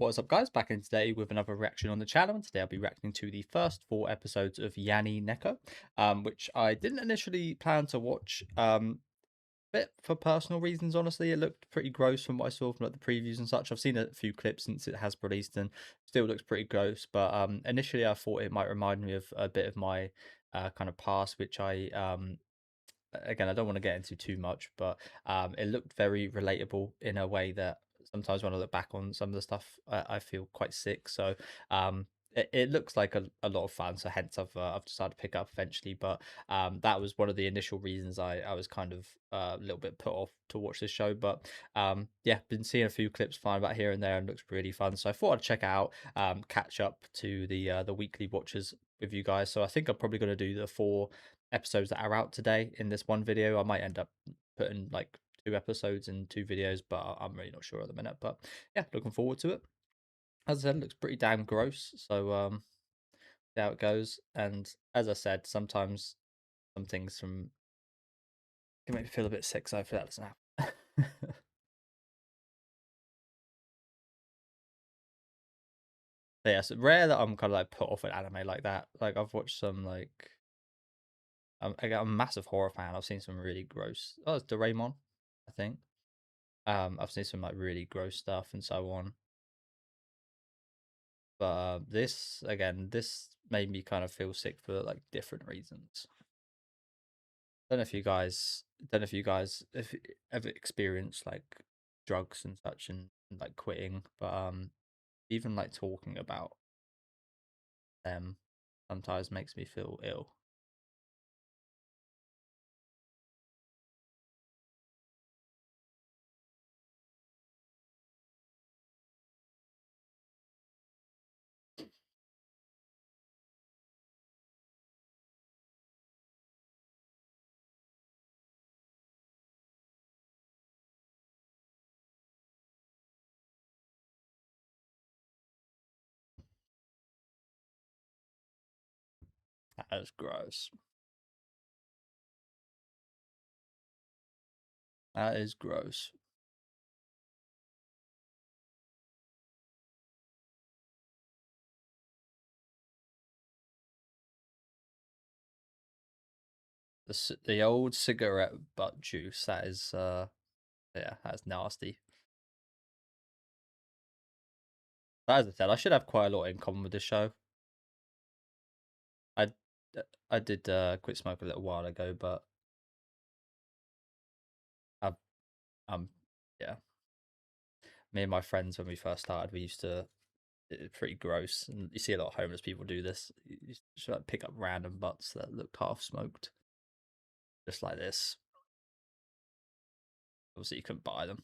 What's up, guys? Back in today with another reaction on the channel, and today I'll be reacting to the first 4 episodes of Yani Neko, which I didn't initially plan to watch, bit for personal reasons. Honestly, it looked pretty gross from what I saw from like the previews and such. I've seen a few clips since it has released, and still looks pretty gross. But initially, I thought it might remind me of a bit of my kind of past, which I again, I don't want to get into too much, but it looked very relatable in a way that sometimes when I look back on some of the stuff, I feel quite sick. So it looks like a lot of fun. So hence I've decided to pick up eventually. But that was one of the initial reasons I was kind of a little bit put off to watch this show. But yeah, been seeing a few clips flying about here and there, and looks really fun. So I thought I'd check it out, catch up to the weekly watches with you guys. So I think I'm probably going to do the 4 episodes that are out today in this one video. I might end up putting like 2 episodes in 2 videos, but I'm really not sure at the minute. But yeah, looking forward to it. As I said, it looks pretty damn gross. So see how it goes. And as I said, sometimes some things from can make me feel a bit sick. So hopefully that doesn't happen. But yeah, so rare that I'm kind of like put off an anime like that. Like I've watched some like I'm a massive horror fan. I've seen some really gross. Oh, it's Doraemon, I think. I've seen some like really gross stuff and so on. But this again, this made me kind of feel sick for like different reasons. Don't know if you guys, don't know if you guys if ever experienced like drugs and such and like quitting, but even like talking about them sometimes makes me feel ill. That is gross. That is gross. The old cigarette butt juice. That is yeah, that's nasty. But as I said, I should have quite a lot in common with this show. I I did quit smoking a little while ago, but I've yeah. Me and my friends when we first started, we used to pretty gross, and you see a lot of homeless people do this. You just like pick up random butts that looked half smoked, just like this. Obviously, you couldn't buy them.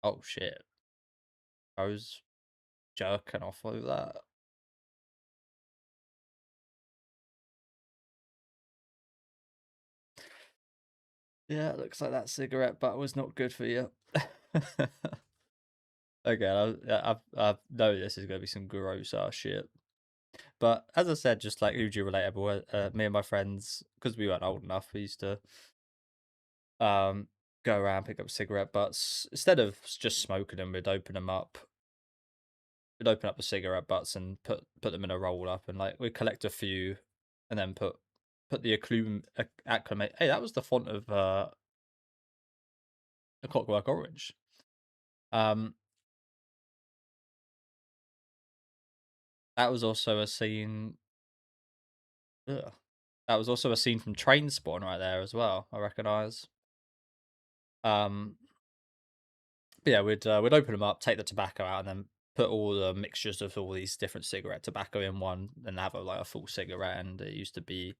Oh shit! I was jerking off over that. Yeah, it looks like that cigarette butt was not good for you. Again, I've know this is gonna be some gross ass shit. But as I said, just like Uji relatable, me and my friends, because we weren't old enough, we used to go around pick up cigarette butts instead of just smoking them. We'd open them up. We'd open up the cigarette butts and put them in a roll up, and like we'd collect a few, and then put the acclimate. Hey, that was the font of a Clockwork Orange. Um, that was also a scene. Ugh, that was also a scene from Train Spawn right there as well. I recognise. Um, but yeah, we'd open them up, take the tobacco out, and then put all the mixtures of all these different cigarette tobacco in one, and have like a full cigarette. And it used to be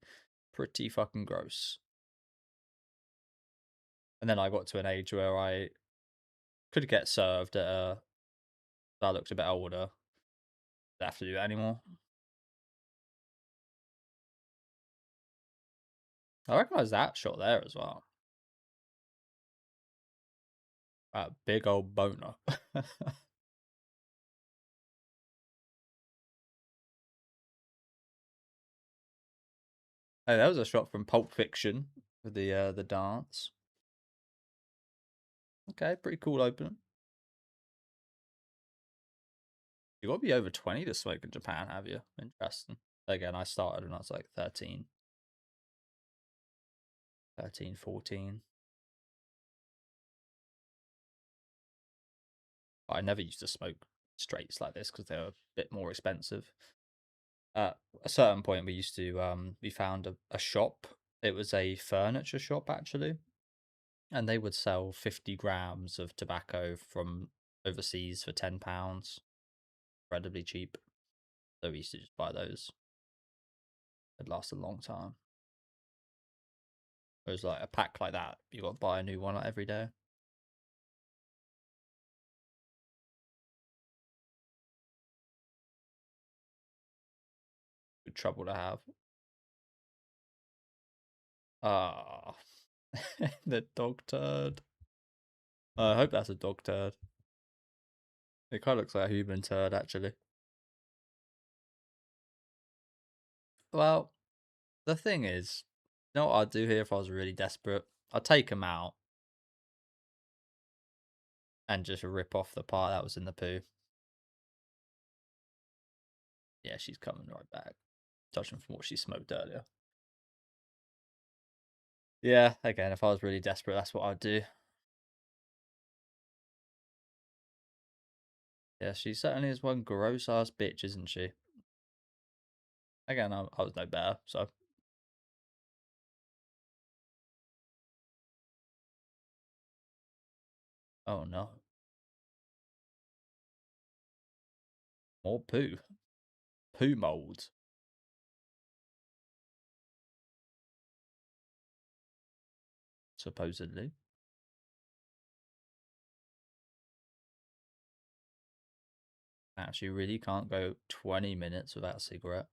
pretty fucking gross. And then I got to an age where I could get served at a. I looked a bit older. Didn't have to do that anymore. I recognise that shot there as well. That big old boner. Hey, that was a shot from Pulp Fiction with the dance. Okay, pretty cool opening. You got to be over 20 to smoke in Japan, have you? Interesting. Again, I started when I was like 13, 13, 14. I never used to smoke straights like this because they were a bit more expensive. At a certain point, we found a shop. It was a furniture shop actually, and they would sell 50 grams of tobacco from overseas for £10, incredibly cheap. So we used to just buy those. It lasted a long time. It was like a pack like that. You got to buy a new one like every day. Good trouble to have. Ah, the dog turd. I hope that's a dog turd. It kind of looks like a human turd, actually. Well, the thing is, you know what I'd do here if I was really desperate? I'd take him out and just rip off the part that was in the poo. Yeah, she's coming right back. Judging from what she smoked earlier. Yeah, again, if I was really desperate, that's what I'd do. Yeah, she certainly is one gross ass bitch, isn't she? Again, I was no better, so. Oh no. More poo. Poo mold, supposedly. Actually, really can't go 20 minutes without a cigarette.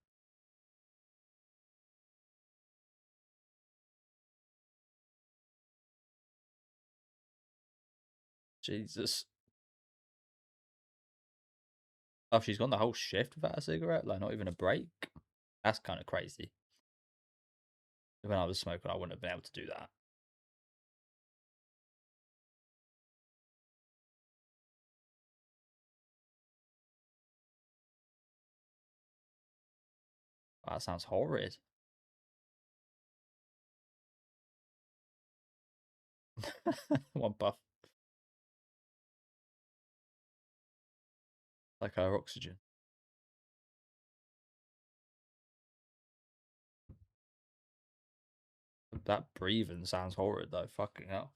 Jesus. Oh, she's gone the whole shift without a cigarette? Like, not even a break? That's kind of crazy. When I was smoking, I wouldn't have been able to do that. That sounds horrid. One puff. Like her oxygen. That breathing sounds horrid, though. Fucking hell.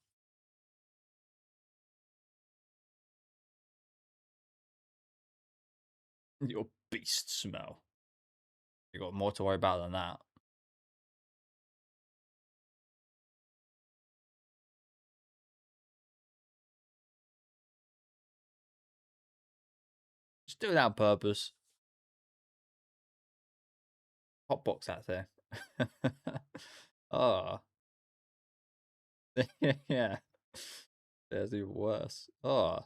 Your beast smell. You got more to worry about than that. Just do it on purpose. Hotbox that thing. Oh. Yeah. That's even worse. Oh.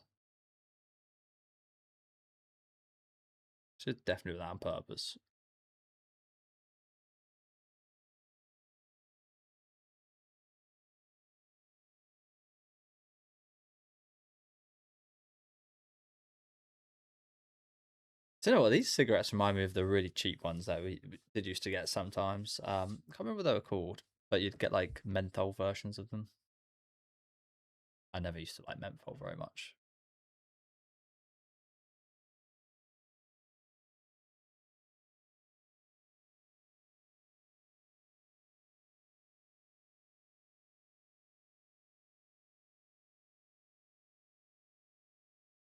Should definitely do that on purpose. Do you know what? These cigarettes remind me of the really cheap ones that we did used to get sometimes. Can't remember what they were called, but you'd get like menthol versions of them. I never used to like menthol very much.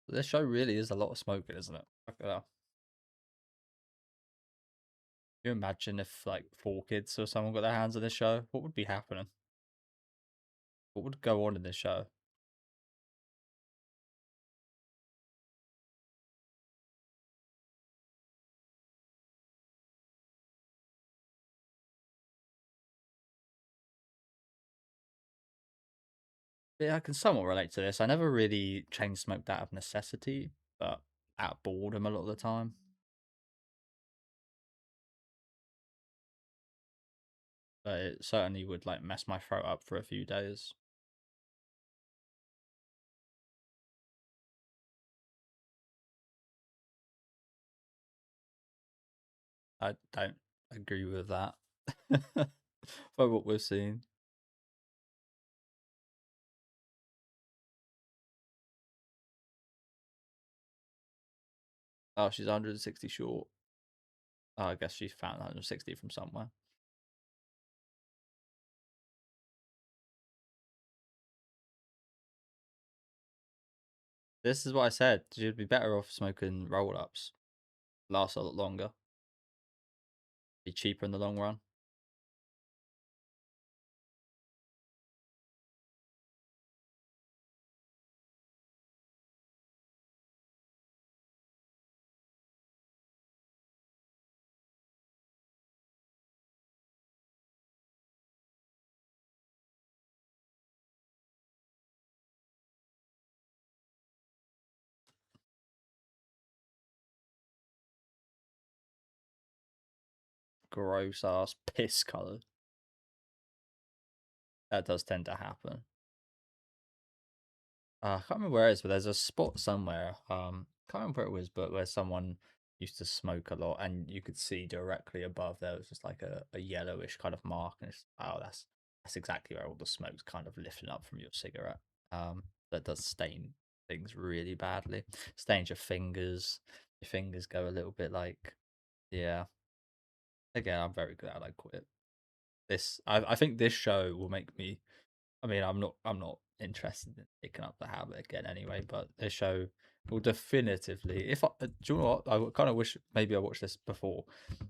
But this show really is a lot of smoking, isn't it? Fuck it up. Can you imagine if like four kids or someone got their hands on this show? What would be happening? What would go on in this show? Yeah, I can somewhat relate to this. I never really chain smoked out of necessity, but out of boredom a lot of the time. But it certainly would like mess my throat up for a few days. I don't agree with that. By what we're seeing. Oh, she's 160 short. Oh, I guess she found 160 from somewhere. This is what I said. She'd be better off smoking roll ups. Last a lot longer. Be cheaper in the long run. Gross ass piss colour. That does tend to happen. I can't remember where it is, but there's a spot somewhere. Can't remember where it was, but where someone used to smoke a lot, and you could see directly above there was just like a yellowish kind of mark, and it's oh, that's exactly where all the smoke's kind of lifting up from your cigarette. That does stain things really badly. Stains your fingers. Your fingers go a little bit like yeah. Again, I'm very glad I quit. I think this show will make me. I mean, I'm not interested in picking up the habit again anyway. But this show will definitively. If I, do you know what? I kind of wish maybe I watched this before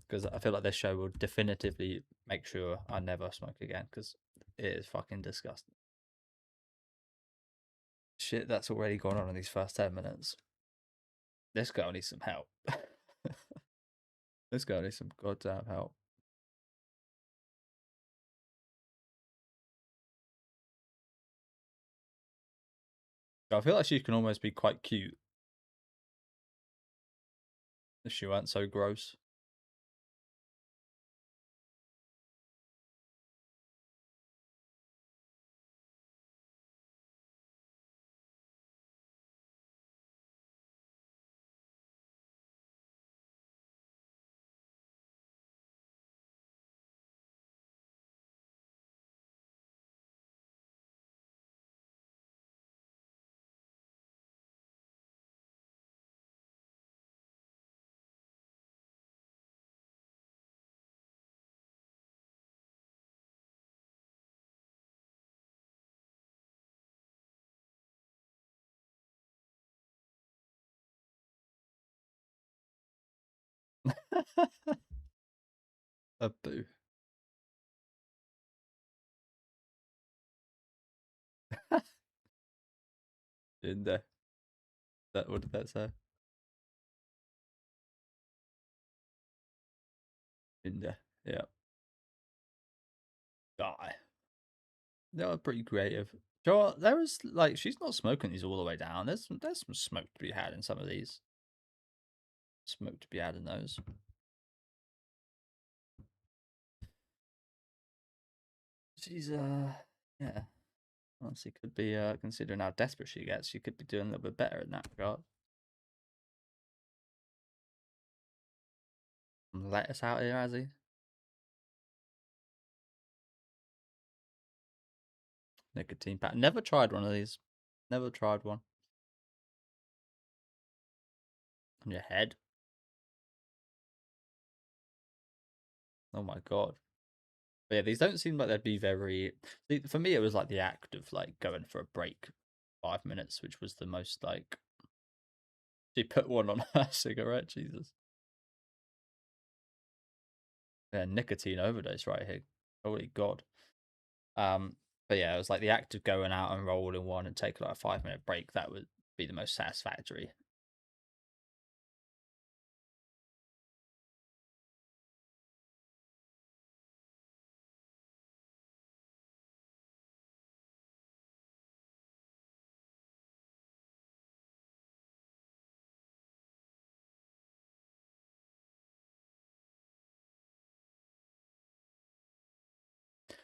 because I feel like this show will definitively make sure I never smoke again because it is fucking disgusting. Shit, that's already gone on in these first 10 minutes. This girl needs some help. This girl needs some goddamn help. I feel like she can almost be quite cute if she weren't so gross. A boo. In there. That what did that say? In there. Yeah. Die. They were pretty creative. Do you know what? There is like she's not smoking these all the way down. There's some smoke to be had in some of these. Smoke to be had in those. She's yeah. Honestly could be considering how desperate she gets, she could be doing a little bit better in that regard. Lettuce out here, has he? Nicotine pack. Never tried one of these. Never tried one. On your head. Oh my god. But yeah, these don't seem like they'd be very. For me, it was like the act of like going for a break, 5 minutes, which was the most like. She put one on her cigarette. Jesus. Yeah, nicotine overdose right here. Holy god. Um, but yeah, it was like the act of going out and rolling one and taking like a 5 minute break. That would be the most satisfactory.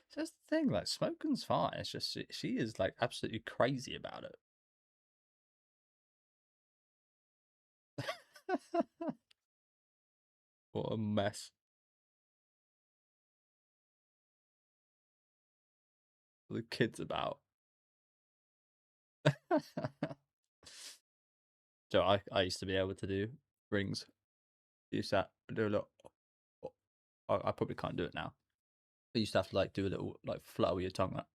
So that's the thing. Like smoking's fine. It's just she is like absolutely crazy about it. What a mess. The kids about. So I used to be able to do rings. Used to do a lot. I probably can't do it now. I used to have to like do a little like flutter with your tongue. Like,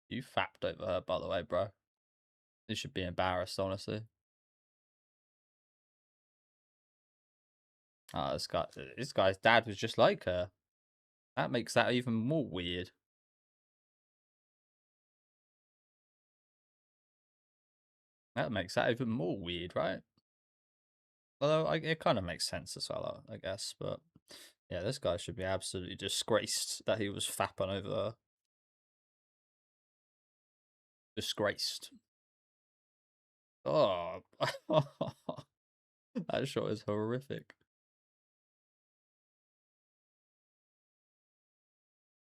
you fapped over her, by the way, bro. You should be embarrassed, honestly. This guy's dad was just like her. That makes that even more weird. That makes that even more weird, right? Although it kind of makes sense as well, I guess. But yeah, this guy should be absolutely disgraced that he was fapping over her. Disgraced. Oh, that shot is horrific.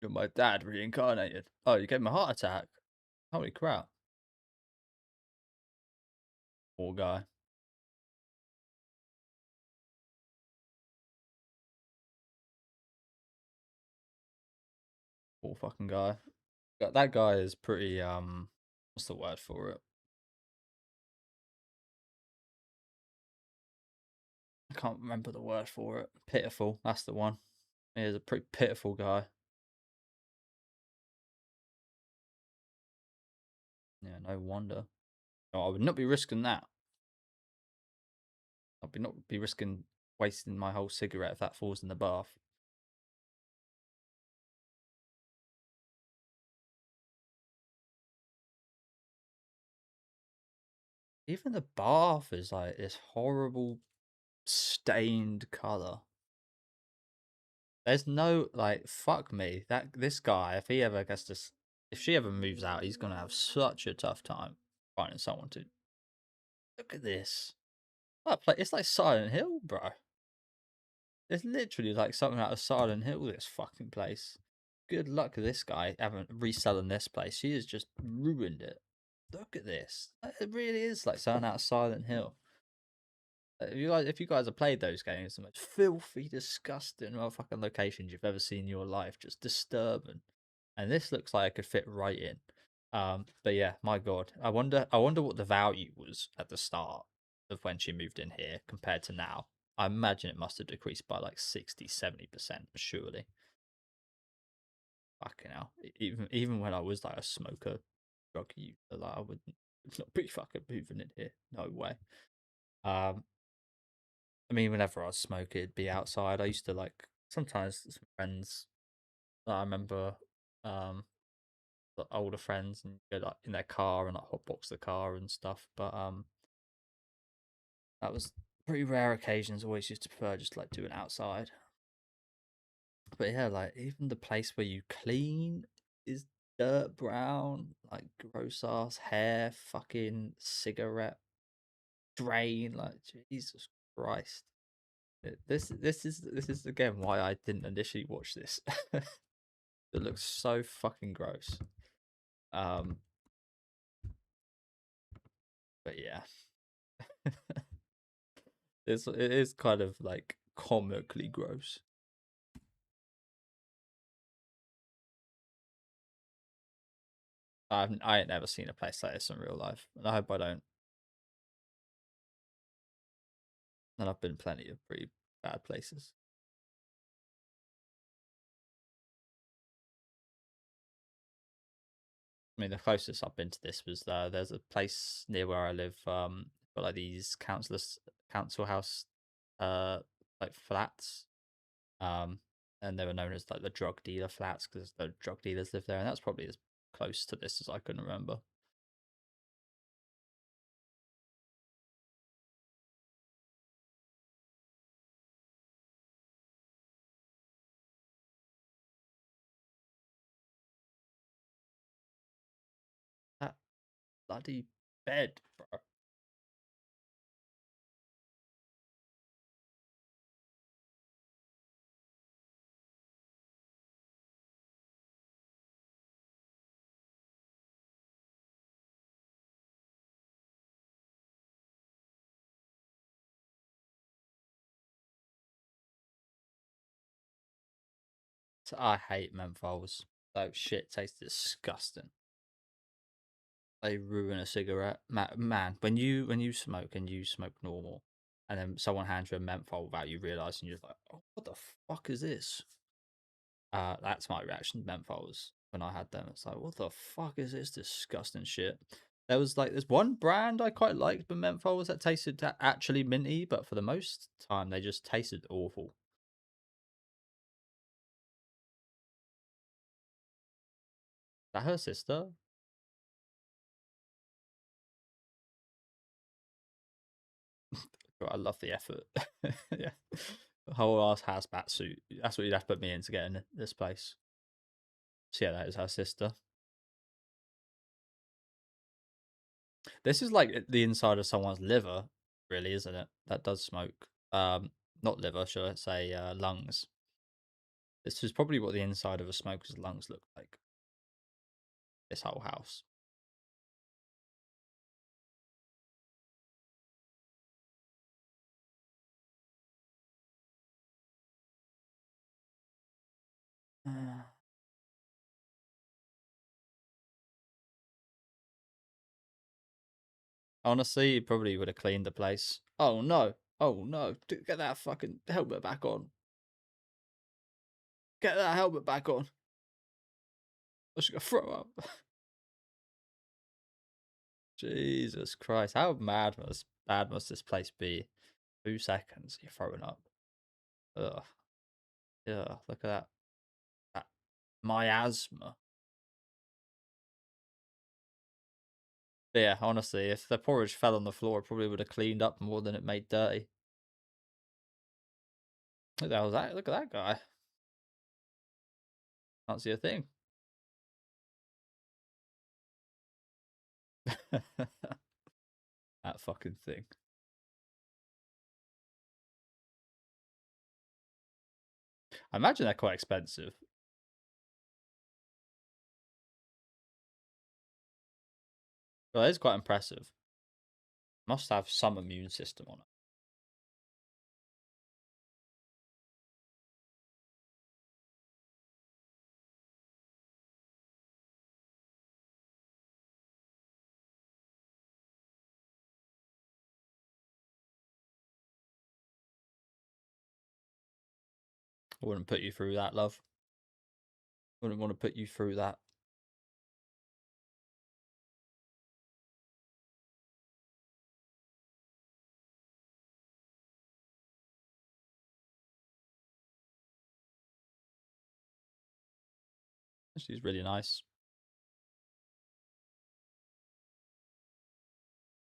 You're my dad reincarnated. Oh, you gave him a heart attack. Holy crap. Poor guy. Poor fucking guy. That guy is pretty what's the word for it? I can't remember the word for it. Pitiful, that's the one. He is a pretty pitiful guy. Yeah, no wonder. No, I would not be risking that. I'd be not be risking wasting my whole cigarette if that falls in the bath. Even the bath is like this horrible stained color. There's no like fuck me. That this guy, if he ever gets to if she ever moves out, he's gonna have such a tough time finding someone to look at this. It's like Silent Hill, bro. It's literally like something out of Silent Hill, this fucking place. Good luck with this guy having reselling this place. She has just ruined it. Look at this. It really is like something out of Silent Hill. If you guys have played those games, the most filthy, disgusting motherfucking locations you've ever seen in your life, just disturbing. And this looks like it could fit right in. But yeah, my god, I wonder what the value was at the start of when she moved in here compared to now. I imagine it must have decreased by like 60, 70%, surely. Fucking hell. Even when I was like a smoker, drug user, like I would not be fucking moving in here. No way. Um, I mean, whenever I was smoking, it'd be outside. I used to like sometimes some friends. I remember, um, the older friends and go like in their car and like hotbox the car and stuff. But that was pretty rare occasions. Always used to prefer just like doing outside. But yeah, like even the place where you clean is dirt brown, like gross ass hair, fucking cigarette drain. Like Jesus Christ. This is again why I didn't initially watch this. It looks so fucking gross. Um, but yeah, it is kind of like comically gross. I ain't never seen a place like this in real life, and I hope I don't. And I've been plenty of pretty bad places. I mean, the closest I've been to this was there's a place near where I live. Got like these council house, uh, like flats. Um, and they were known as like the drug dealer flats because the drug dealers live there, and that's probably as close to this as I can remember. That bloody bed, bro. I hate menthols. Those shit tastes disgusting. They ruin a cigarette. Man, when you smoke and you smoke normal, and then someone hands you a menthol without you realizing, you're like, oh, what the fuck is this? That's my reaction to menthols when I had them. It's like, what the fuck is this disgusting shit? There's one brand I quite liked with menthols that tasted actually minty, but for the most time they just tasted awful. That her sister? I love the effort. Yeah, whole ass hazmat suit. That's what you'd have to put me in to get in this place. So yeah, that is her sister. This is like the inside of someone's liver, really, isn't it? That does smoke. Not liver, should I say? Lungs. This is probably what the inside of a smoker's lungs look like. This whole house. Honestly, he probably would have cleaned the place. Oh no! Oh no! Get that fucking helmet back on! Get that helmet back on! I should go throw up. Jesus Christ! How bad must this place be? 2 seconds, you're throwing up. Ugh. Yeah. Look at that miasma. But yeah, honestly, if the porridge fell on the floor, it probably would have cleaned up more than it made dirty. Look at that! Look at that guy. Can't see a thing. That fucking thing. I imagine they're quite expensive. Well, it is quite impressive. Must have some immune system on it. I wouldn't put you through that, love. Wouldn't want to put you through that. She's really nice.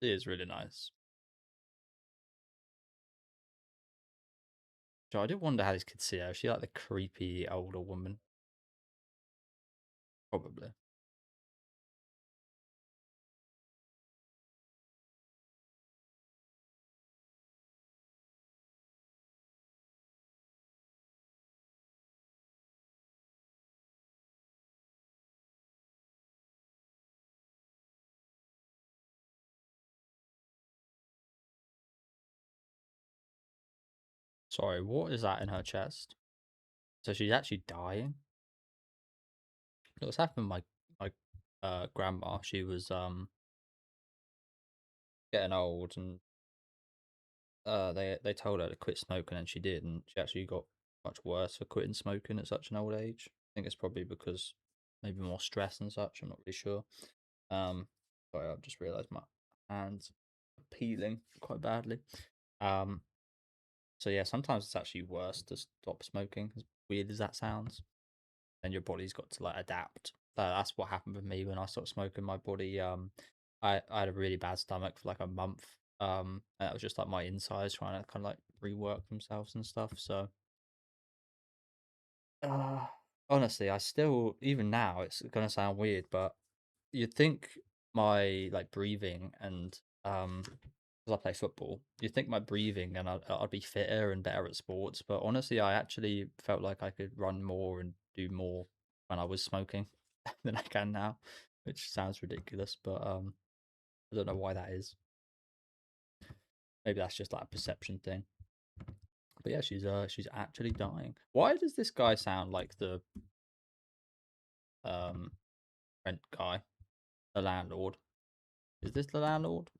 She is really nice. So I did wonder how these kids see her. Is she like the creepy older woman? Probably. Sorry, what is that in her chest? So she's actually dying? What's happened with my grandma? She was getting old and they told her to quit smoking and she did, and she actually got much worse for quitting smoking at such an old age. I think it's probably because maybe more stress and such. I'm not really sure. Um, Sorry, I've just realised my hands are peeling quite badly. Um, so yeah, sometimes it's actually worse to stop smoking. As weird as that sounds, and your body's got to like adapt. That's what happened with me when I stopped smoking. My body, I had a really bad stomach for like a month. And that was just like my insides trying to kind of like rework themselves and stuff. So, uh, honestly, I still, even now, it's gonna sound weird, but you'd think my like breathing and because I play football, you'd think my breathing and I'd be fitter and better at sports. But honestly, I actually felt like I could run more and do more when I was smoking than I can now, which sounds ridiculous, but I don't know why that is. Maybe that's just like a perception thing. But yeah, she's actually dying. Why does this guy sound like the um rent guy, the landlord? Is this the landlord?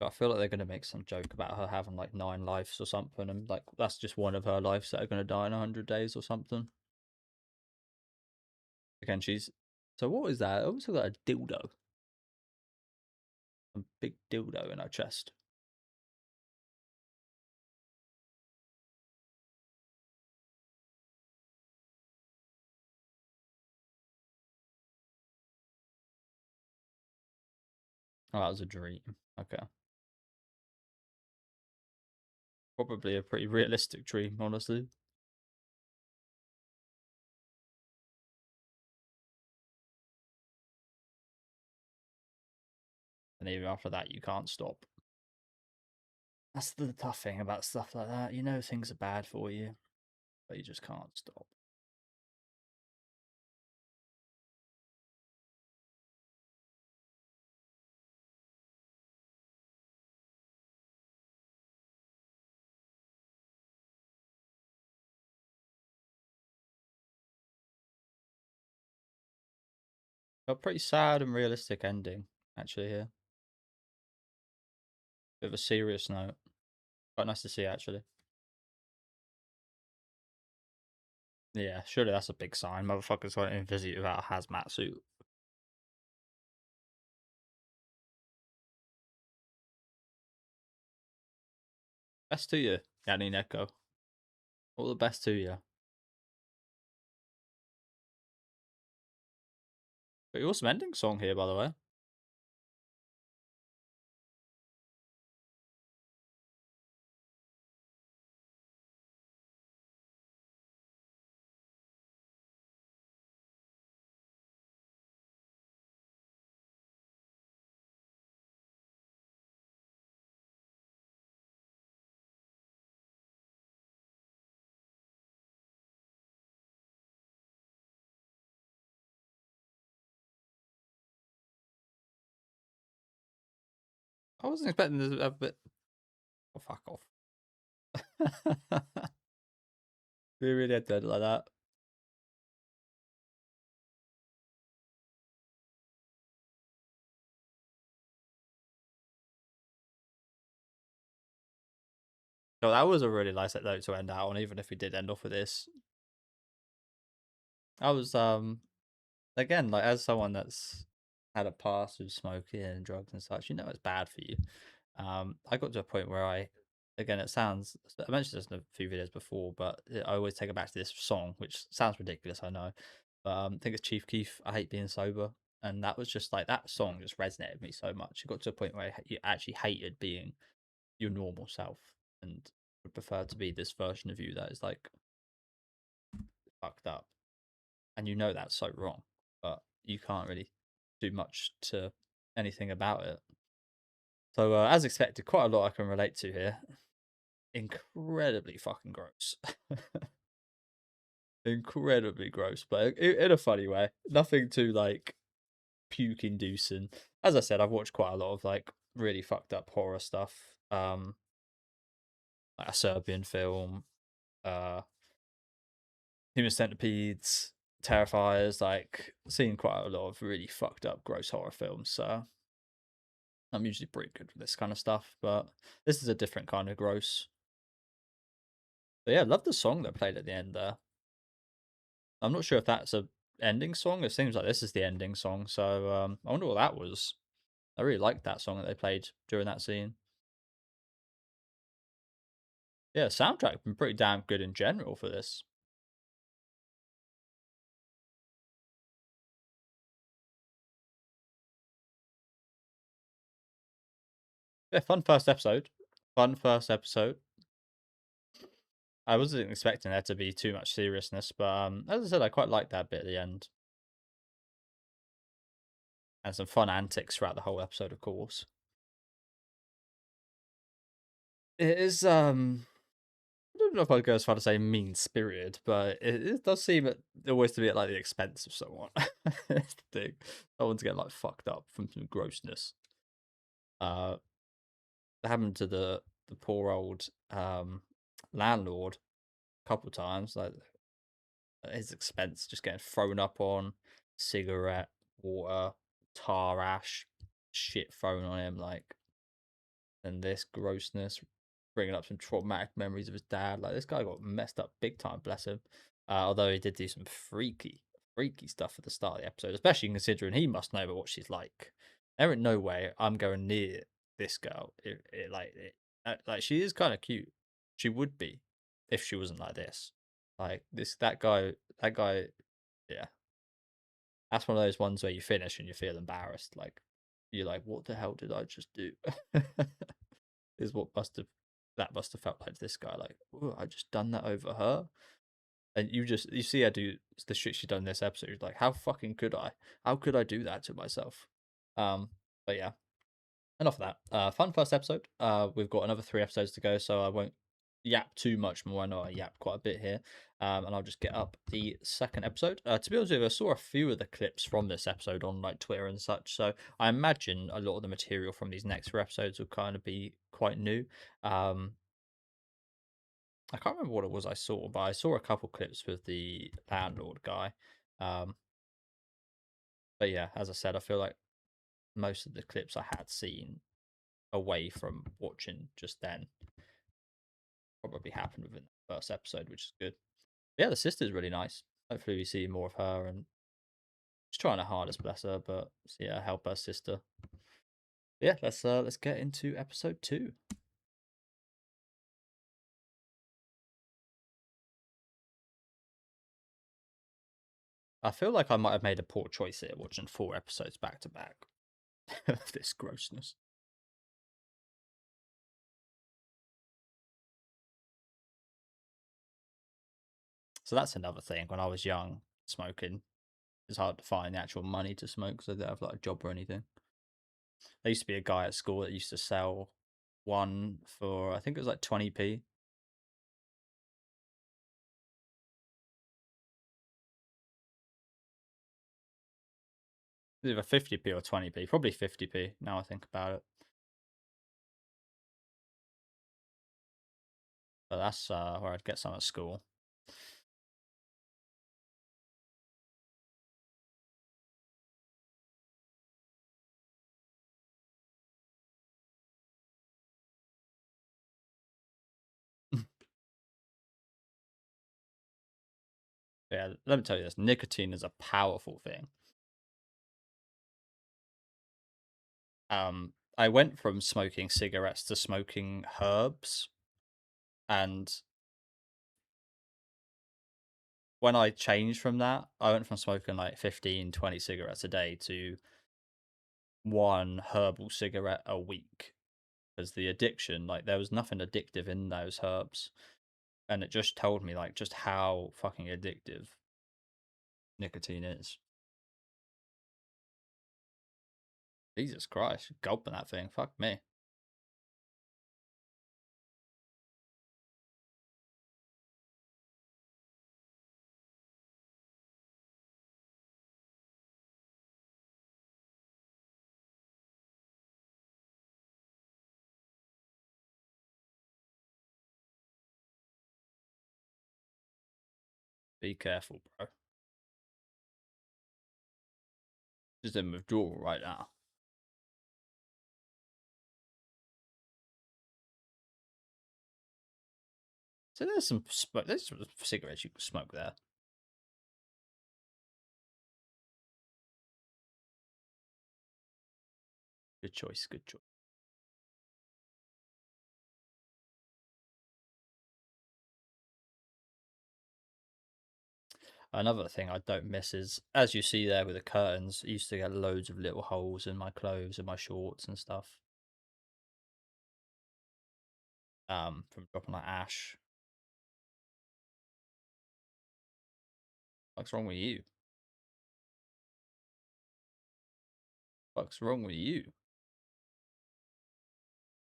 I feel like they're gonna make some joke about her having like 9 lives or something, and like that's just one of her lives that are gonna die in 100 days or something. Again, she's so what is that? It looks like a dildo, a big dildo in her chest. Oh, that was a dream. Okay, probably a pretty realistic dream, honestly. And even after that, you can't stop. That's the tough thing about stuff like that. You know things are bad for you, but you just can't stop. A pretty sad and realistic ending, actually. Here, bit of a serious note. Quite nice to see, actually. Yeah, surely that's a big sign. Motherfuckers won't even visit you without a hazmat suit. Best to you, Yani Neko. All the best to you. But awesome ending song here, by the way. I wasn't expecting this a bit. Oh, fuck off. We really had to end it like that. No, that was a really nice note to end out on, even if we did end off with this. I was again, like as someone that's had a past with smoking and drugs and such, you know it's bad for you. I got to a point where again, it sounds, I mentioned this in a few videos before, but I always take it back to this song, which sounds ridiculous, I know, but I think it's Chief Keef. I hate being sober, and that was just like that song just resonated with me so much. It got to a point where you actually hated being your normal self and would prefer to be this version of you that is like fucked up, and you know that's so wrong, but you can't really do much to anything about it. So, as expected, quite a lot I can relate to here. Incredibly fucking gross. Incredibly gross, but in a funny way. Nothing too like puke inducing. As I said, I've watched quite a lot of like really fucked up horror stuff. Like a Serbian film, uh, Human Centipedes, Terrifiers. Like seen quite a lot of really fucked up, gross horror films. So I'm usually pretty good with this kind of stuff, but this is a different kind of gross. But yeah, I love the song that played at the end there. I'm not sure if that's a ending song. It seems like this is the ending song. So I wonder what that was. I really liked that song that they played during that scene. Yeah, soundtrack been pretty damn good in general for this. Yeah, fun first episode. Fun first episode. I wasn't expecting there to be too much seriousness, but as I said, I quite liked that bit at the end. And some fun antics throughout the whole episode, of course. It is I don't know if I'd go as far to say mean spirited, but it does seem always to be at like the expense of someone. That's the thing. Someone's getting like fucked up from some grossness. Uh, it happened to the poor old landlord a couple times. Like his expense just getting thrown up on cigarette, water, tar ash, shit thrown on him. Like and this grossness, bringing up some traumatic memories of his dad. Like this guy got messed up big time, bless him. Although he did do some freaky stuff at the start of the episode, especially considering he must know what she's like. There ain't no way I'm going near this girl. Like she is kind of cute. She would be if she wasn't like this. Like this, that guy. Yeah, that's one of those ones where you finish and you feel embarrassed. Like you're like, what the hell did I just do? Is what must have felt like to this guy. Like, oh, I just done that over her, and you see her do the shit she done in this episode. Like, how fucking could I? How could I do that to myself? Um, but yeah, enough of that. Fun first episode. We've got another 3 episodes to go, so I won't yap too much more. I know I yap quite a bit here. And I'll just get up the second episode. To be honest with you, I saw a few of the clips from this episode on like Twitter and such, so I imagine a lot of the material from these next 3 episodes will kind of be quite new. Um, I can't remember what it was I saw, but I saw a couple clips with the landlord guy. Um, but yeah, as I said, I feel like most of the clips I had seen away from watching just then probably happened within the first episode, which is good. But yeah, the sister's really nice. Hopefully, we see more of her, and she's trying her hardest, bless her. But yeah, help her sister. Yeah, let's get into episode 2. I feel like I might have made a poor choice here, watching 4 episodes back to back of this grossness. So that's another thing. When I was young, smoking it's hard to find the actual money to smoke because I didn't have like a job or anything. There used to be a guy at school that used to sell one for I think it was like 20p. It was either 50p or 20p, probably 50p. Now I think about it, but that's where I'd get some at school. Yeah, let me tell you this: nicotine is a powerful thing. I went from smoking cigarettes to smoking herbs, and when I changed from that, I went from smoking like 15, 20 cigarettes a day to one herbal cigarette a week. Because the addiction, like there was nothing addictive in those herbs, and it just told me like just how fucking addictive nicotine is. Jesus Christ, gulping that thing, fuck me. Be careful, bro. Just in withdrawal right now. So there's some smoke. There's some cigarettes you can smoke there. Good choice. Good choice. Another thing I don't miss is, as you see there with the curtains, I used to get loads of little holes in my clothes and my shorts and stuff. From dropping like ash. What's wrong with you? What's wrong with you?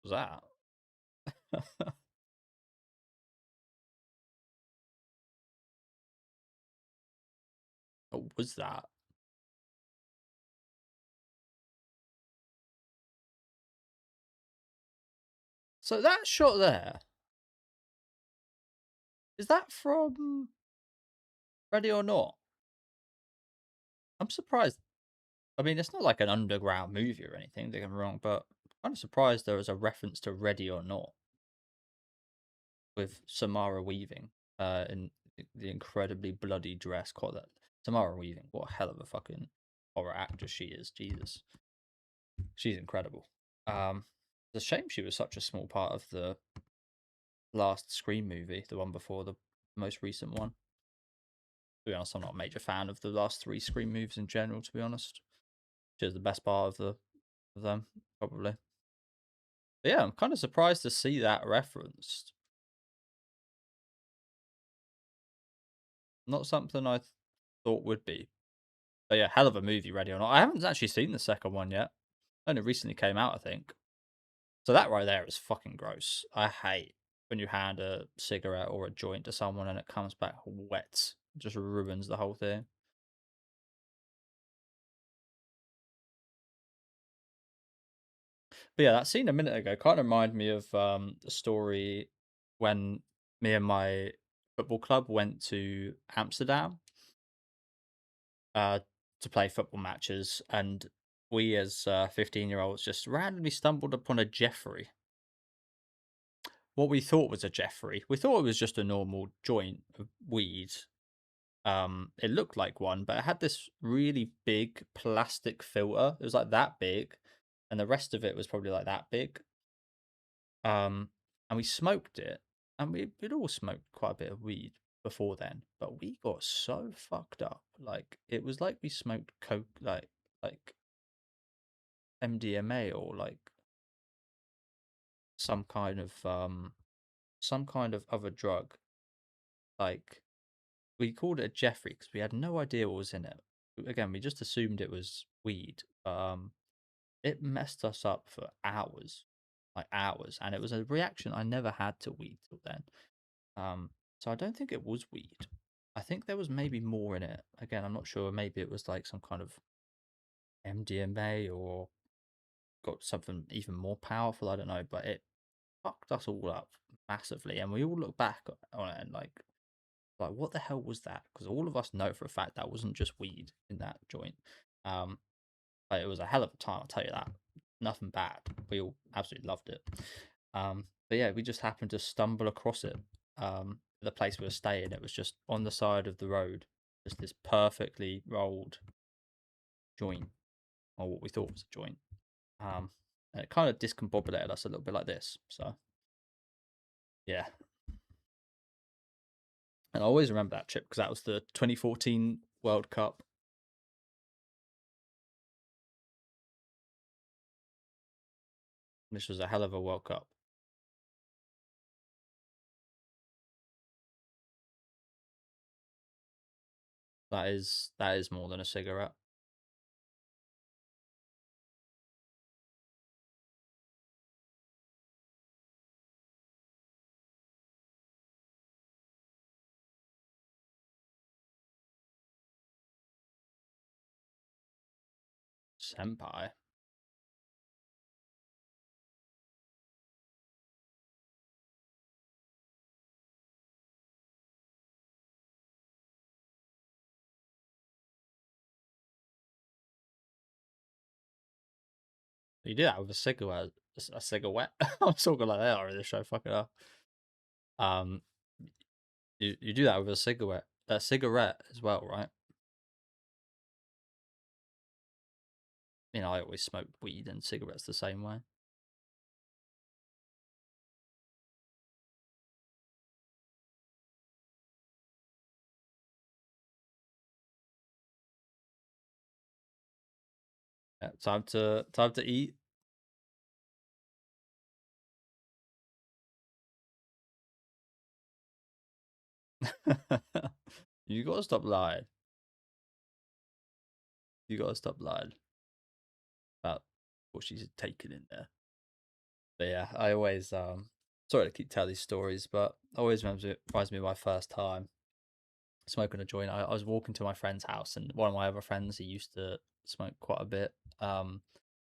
What's that? What was that? So that shot there, is that from Ready or Not? I'm surprised. I mean, it's not like an underground movie or anything, don't get me wrong, but I'm kind of surprised there was a reference to Ready or Not with Samara Weaving in the incredibly bloody dress. Called that Samara Weaving. What a hell of a fucking horror actress she is. Jesus, she's incredible. It's a shame she was such a small part of the last Scream movie, the one before the most recent one. To be honest, I'm not a major fan of the last three Scream movies in general. To be honest, which is the best part of them, probably. But yeah, I'm kind of surprised to see that referenced. Not something I thought would be. But yeah, hell of a movie, Ready or Not. I haven't actually seen the second one yet. Only recently came out, I think. So that right there is fucking gross. I hate when you hand a cigarette or a joint to someone and it comes back wet. It just ruins the whole thing. But yeah, that scene a minute ago kind of reminded me of the story when me and my football club went to Amsterdam uh, to play football matches, and we as 15-year-olds just randomly stumbled upon a Jeffrey. What we thought was a Jeffrey. We thought it was just a normal joint of weed. It looked like one, but it had this really big plastic filter. It was like that big, and the rest of it was probably like that big. Um, and we smoked it, and we'd all smoked quite a bit of weed before then, but we got so fucked up. Like it was like we smoked coke, like MDMA or like some kind of some kind of other drug. Like we called it a Jeffrey because we had no idea what was in it. Again, we just assumed it was weed. It messed us up for hours, like hours, and it was a reaction I never had to weed till then. Um, so I don't think it was weed. I think there was maybe more in it. Again, I'm not sure. Maybe it was like some kind of MDMA or got something even more powerful. I don't know, but it fucked us all up massively, and we all look back on it and like what the hell was that? Because all of us know for a fact that wasn't just weed in that joint. Um, but it was a hell of a time, I'll tell you that. Nothing bad. We all absolutely loved it. But yeah, we just happened to stumble across it. The place we were staying, it was just on the side of the road, just this perfectly rolled joint, or what we thought was a joint. Um, and it kind of discombobulated us a little bit like this. So yeah, and I always remember that trip because that was the 2014 World Cup, which was a hell of a World Cup. That is more than a cigarette. Senpai. You do that with a cigarette. A cigarette. I'm talking like that already. Show fuck it up. Um, you do that with a cigarette as well, right? I always smoke weed and cigarettes the same way. Yeah, time to eat. You gotta stop lying. You gotta stop lying about what she's taking in there. But yeah, I always sorry to keep telling these stories, but always reminds me of my first time smoking a joint. I was walking to my friend's house, and one of my other friends, he used to smoke quite a bit. I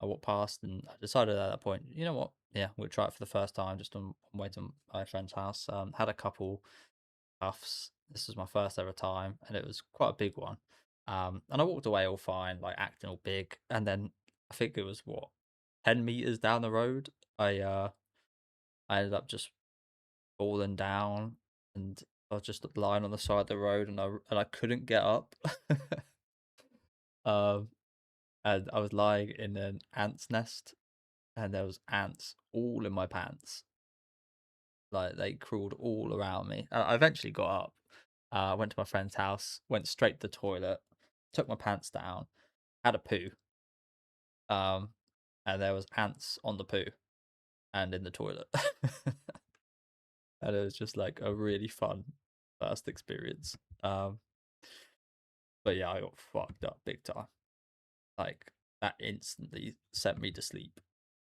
walked past, and I decided at that point, you know what? yeah, we'll try it for the first time just on way to my friend's house. Had a couple puffs. This was my first ever time, and it was quite a big one. And I walked away all fine, like acting all big. And then I think it was what 10 meters down the road, I ended up just falling down, and I was just lying on the side of the road, and I couldn't get up. um, and I was lying in an ant's nest, and there was ants all in my pants. Like they crawled all around me. I eventually got up. Went to my friend's house, went straight to the toilet, took my pants down, had a poo. Um, and there was ants on the poo and in the toilet. And it was just like a really fun first experience. But yeah, I got fucked up big time. Like that instantly sent me to sleep,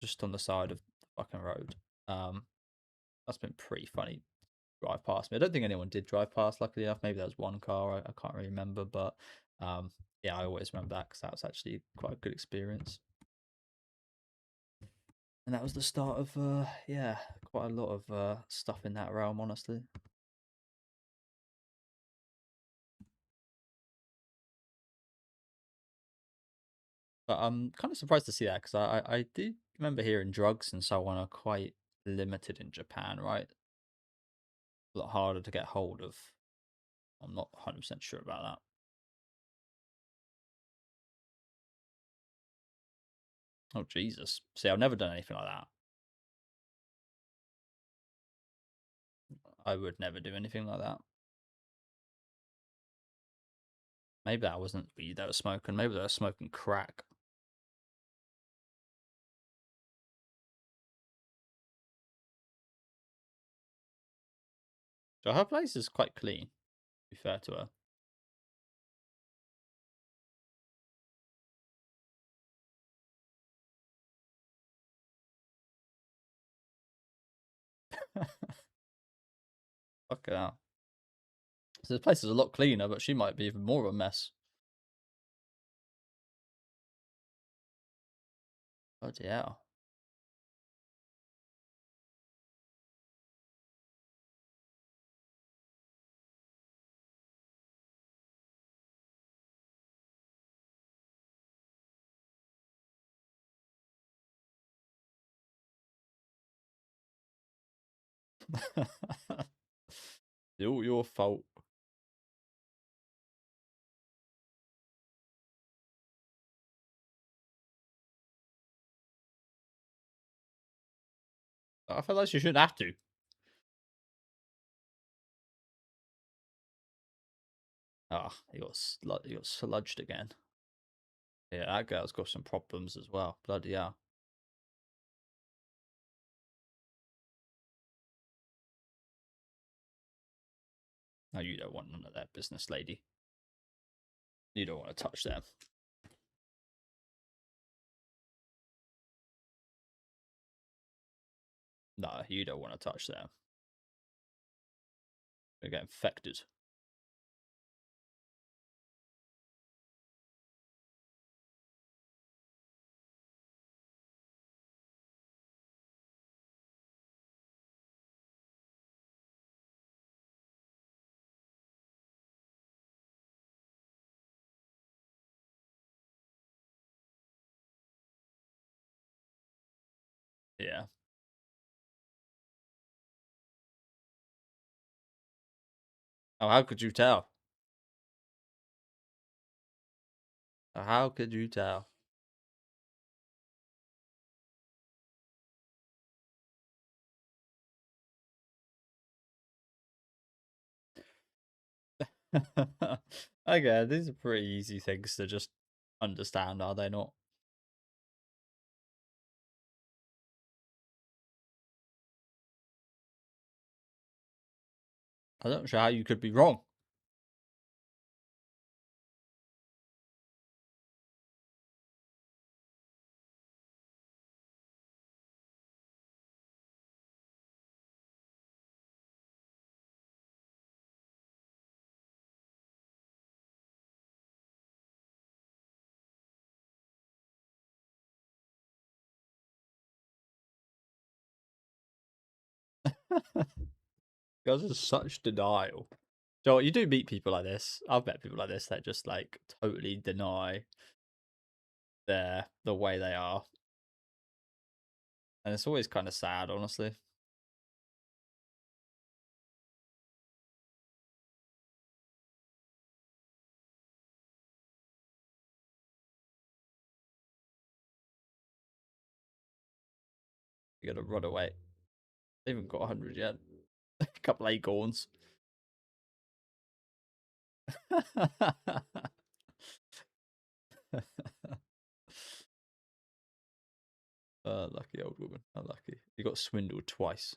just on the side of the fucking road. Um, that's been pretty funny. Drive past me. I don't think anyone did drive past. Luckily enough, maybe there was one car. I can't really remember, but yeah, I always remember that because that was actually quite a good experience. And that was the start of yeah, quite a lot of stuff in that realm, honestly. But I'm kind of surprised to see that because I do remember hearing drugs and so on are quite limited in Japan, right? A lot harder to get hold of. I'm not 100% sure about that. Oh Jesus! See, I've never done anything like that. I would never do anything like that. Maybe that wasn't weed they were smoking. Maybe they were smoking crack. So her place is quite clean, to be fair to her. Fucking hell. So the place is a lot cleaner, but she might be even more of a mess. Bloody hell. It's all your fault. I feel like she shouldn't have to. Ah, he got sludged again. Yeah, that girl's got some problems as well. Bloody hell. No, you don't want none of that business, lady. You don't want to touch them. No, you don't want to touch them. They get infected. Yeah. Oh, how could you tell? How could you tell? Okay, these are pretty easy things to just understand, are they not? I'm not sure how you could be wrong. Guys are such denial. So you do meet people like this. I've met people like this that just like totally deny the way they are, and it's always kind of sad, honestly. You gotta run away. They haven't got 100 yet. A couple acorns. Lucky old woman. Unlucky. You got swindled twice.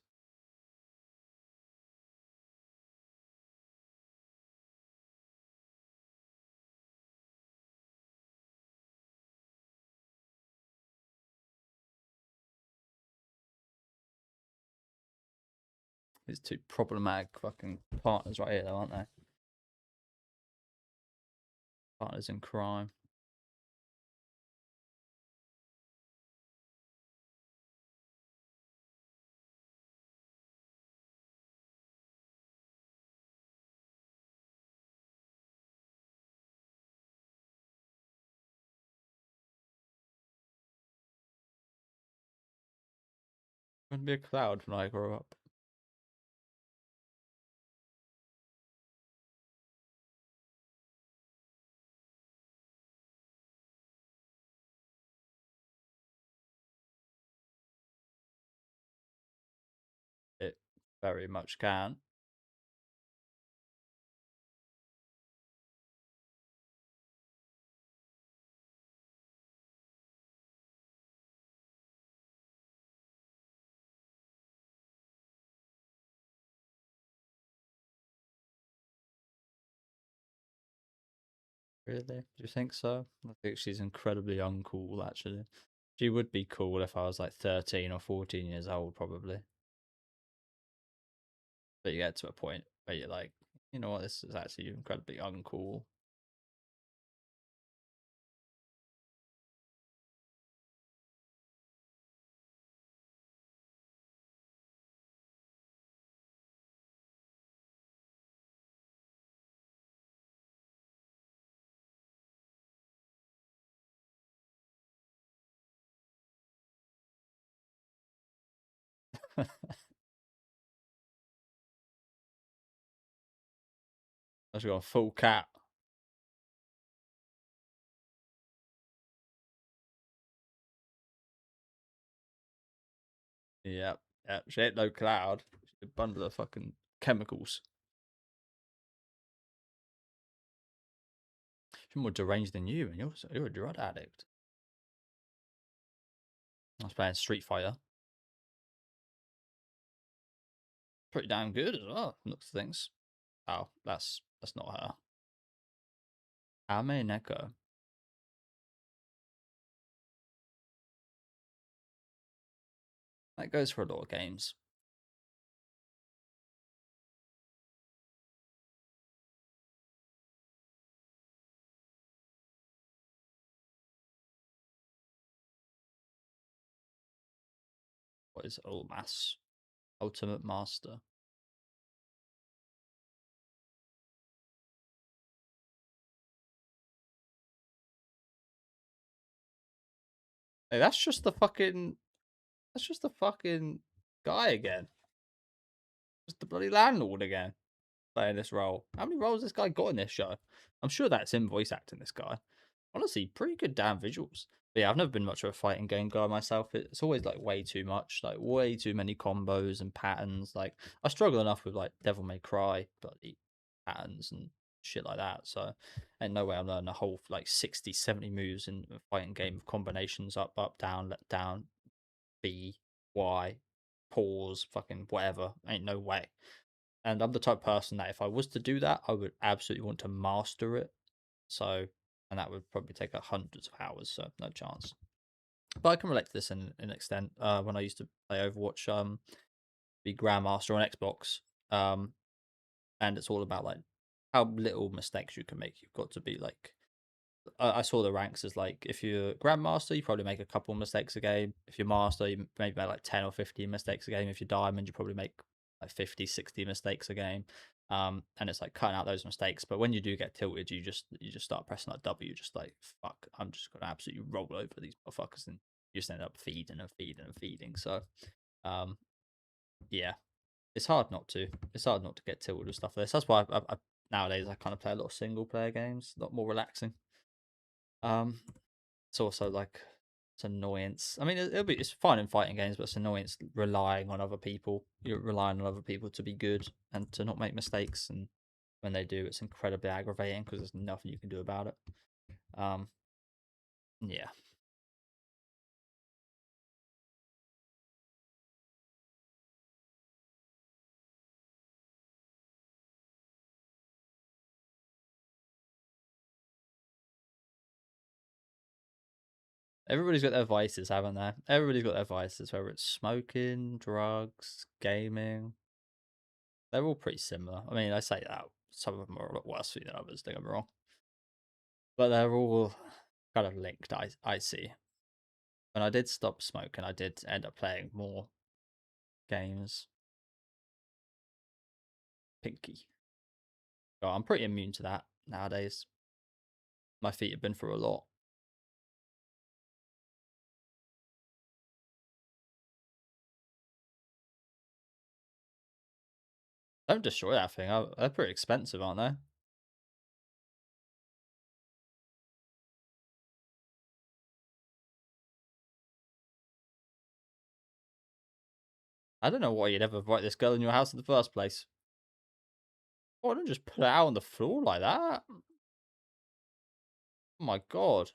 These two problematic fucking partners right here, though, aren't they? Partners in crime. Gonna be a cloud when I grow up. It very much can. Really? Do you think so? I think she's incredibly uncool, actually. She would be cool if I was like 13 or 14 years old, probably. But you get to a point where you're like, you know what, this is actually incredibly uncool. I've got a full cat. Yep. Yep. She ain't no cloud. She's a bundle of fucking chemicals. She's more deranged than you, and you're a drug addict. I was playing Street Fighter. Pretty damn good as well. Looks of things. Oh, that's not her. Ame Neko. That goes for a lot of games. What is Ulmas? Ultimate Master. Hey, that's just the fucking guy again. Just the bloody landlord again playing this role. How many roles has this guy got in this show? I'm sure that's him voice acting this guy. Honestly, pretty good damn visuals. But yeah, I've never been much of a fighting game guy myself. It's always like way too much, like way too many combos and patterns. Like I struggle enough with like Devil May Cry, bloody patterns and shit like that. So ain't no way I'm learning a whole like 60, 70 moves in a fighting game of combinations up, down, let down, B, Y, pause, fucking whatever. Ain't no way. And I'm the type of person that if I was to do that, I would absolutely want to master it. So, and that would probably take hundreds of hours. So, no chance. But I can relate to this in an extent. When I used to play Overwatch, be Grandmaster on Xbox, and it's all about like how little mistakes you can make. You've got to be like I saw the ranks as like if you're grandmaster, you probably make a couple mistakes a game. If you're master, you maybe make like 10 or 15 mistakes a game. If you're diamond, you probably make like 50, 60 mistakes a game. And it's like cutting out those mistakes. But when you do get tilted, you just start pressing like W, just like fuck, I'm just gonna absolutely roll over these motherfuckers, and you just end up feeding and feeding and feeding. So, um, yeah, it's hard not to. It's hard not to get tilted with stuff like this. That's why nowadays I kind of play a lot of single player games, a lot more relaxing. Um, it's also like it's annoyance. I mean, it's fine in fighting games, but it's annoyance relying on other people. You're relying on other people to be good and to not make mistakes, and when they do, it's incredibly aggravating because there's nothing you can do about it. Um, yeah, everybody's got their vices, haven't they? Everybody's got their vices, whether it's smoking, drugs, gaming. They're all pretty similar. I mean, I say that some of them are a lot worse for you than others. Don't get me wrong, but they're all kind of linked. I see. When I did stop smoking, I did end up playing more games. Pinky. Oh, I'm pretty immune to that nowadays. My feet have been through a lot. Don't destroy that thing. They're pretty expensive, aren't they? I don't know why you'd ever invite this girl in your house in the first place. Why don't just put it out on the floor like that? Oh my god.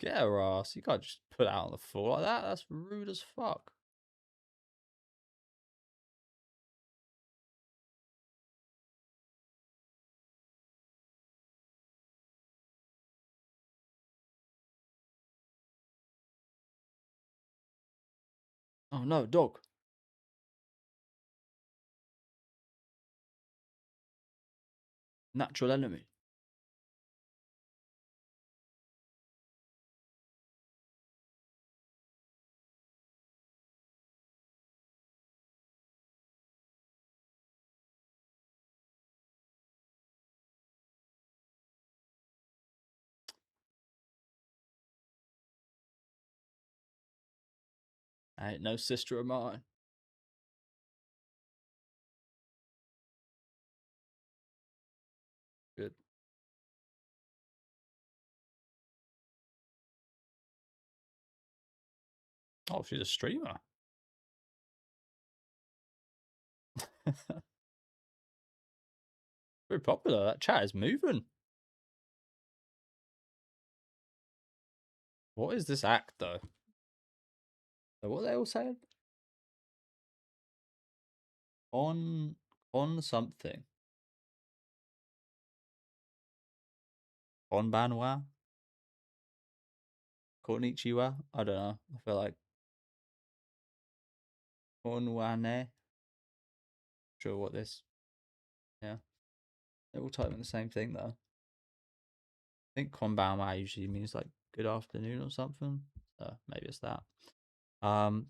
Get her ass. You can't just put it out on the floor like that. That's rude as fuck. Oh no, dog. Natural enemy. Ain't no sister of mine. Good. Oh, she's a streamer. Very popular. That chat is moving. What is this act though? What are they all saying? On something. On Banwa? Konnichiwa? I don't know. I feel like Onwane. Sure what this. Yeah. They're all typing the same thing though. I think konbanwa usually means like good afternoon or something. So maybe it's that. Um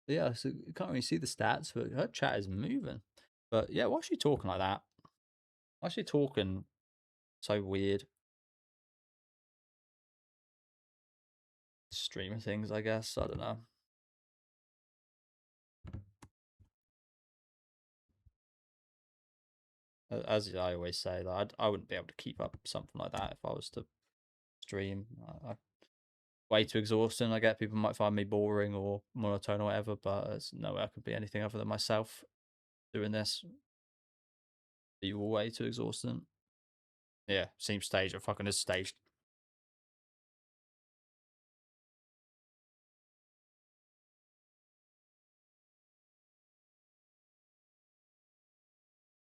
yeah, so you can't really see the stats, but her chat is moving. But yeah, why is she talking like that? Why is she talking so weird? Streamer things, I guess. I don't know. As I always say, that I wouldn't be able to keep up something like that if I was to stream. Way too exhausting. I get people might find me boring or monotone or whatever, but it's no way I could be anything other than myself doing this. You were way too exhausting. Yeah, seems staged. It fucking is staged.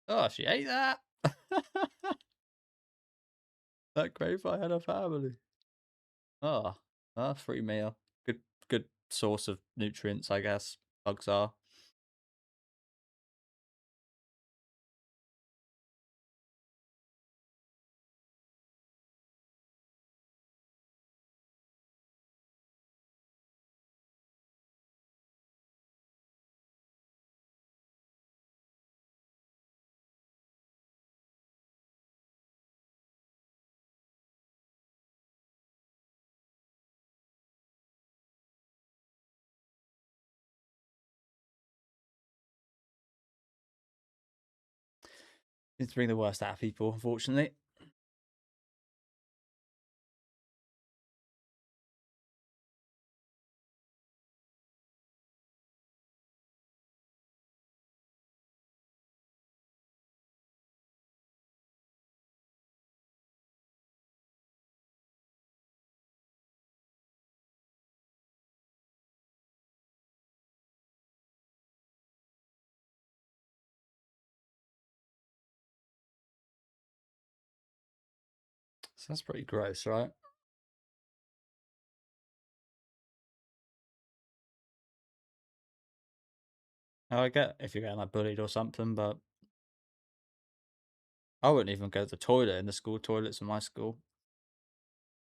Oh, she ate that. That crayfish had a family. Oh, free meal. Good source of nutrients, I guess. Bugs are. Seems to bring the worst out of people, unfortunately. So that's pretty gross, right? I get if you're getting like bullied or something, but I wouldn't even go to the toilet in the school toilets in my school.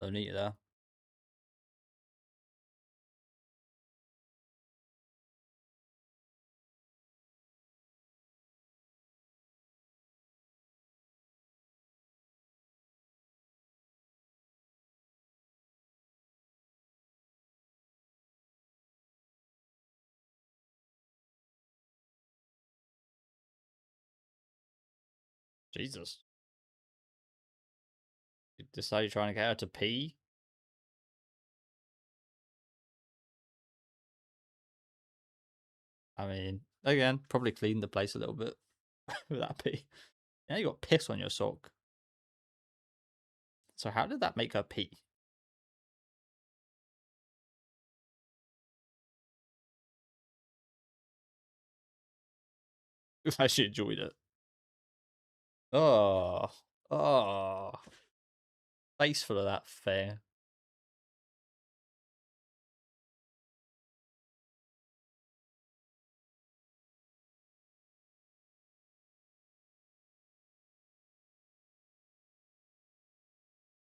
Don't eat there. Jesus. You decide you're trying to get her to pee? I mean, again, probably clean the place a little bit with that pee. Yeah, you got piss on your sock. So how did that make her pee? I she enjoyed it. Oh, oh, face full of that fair.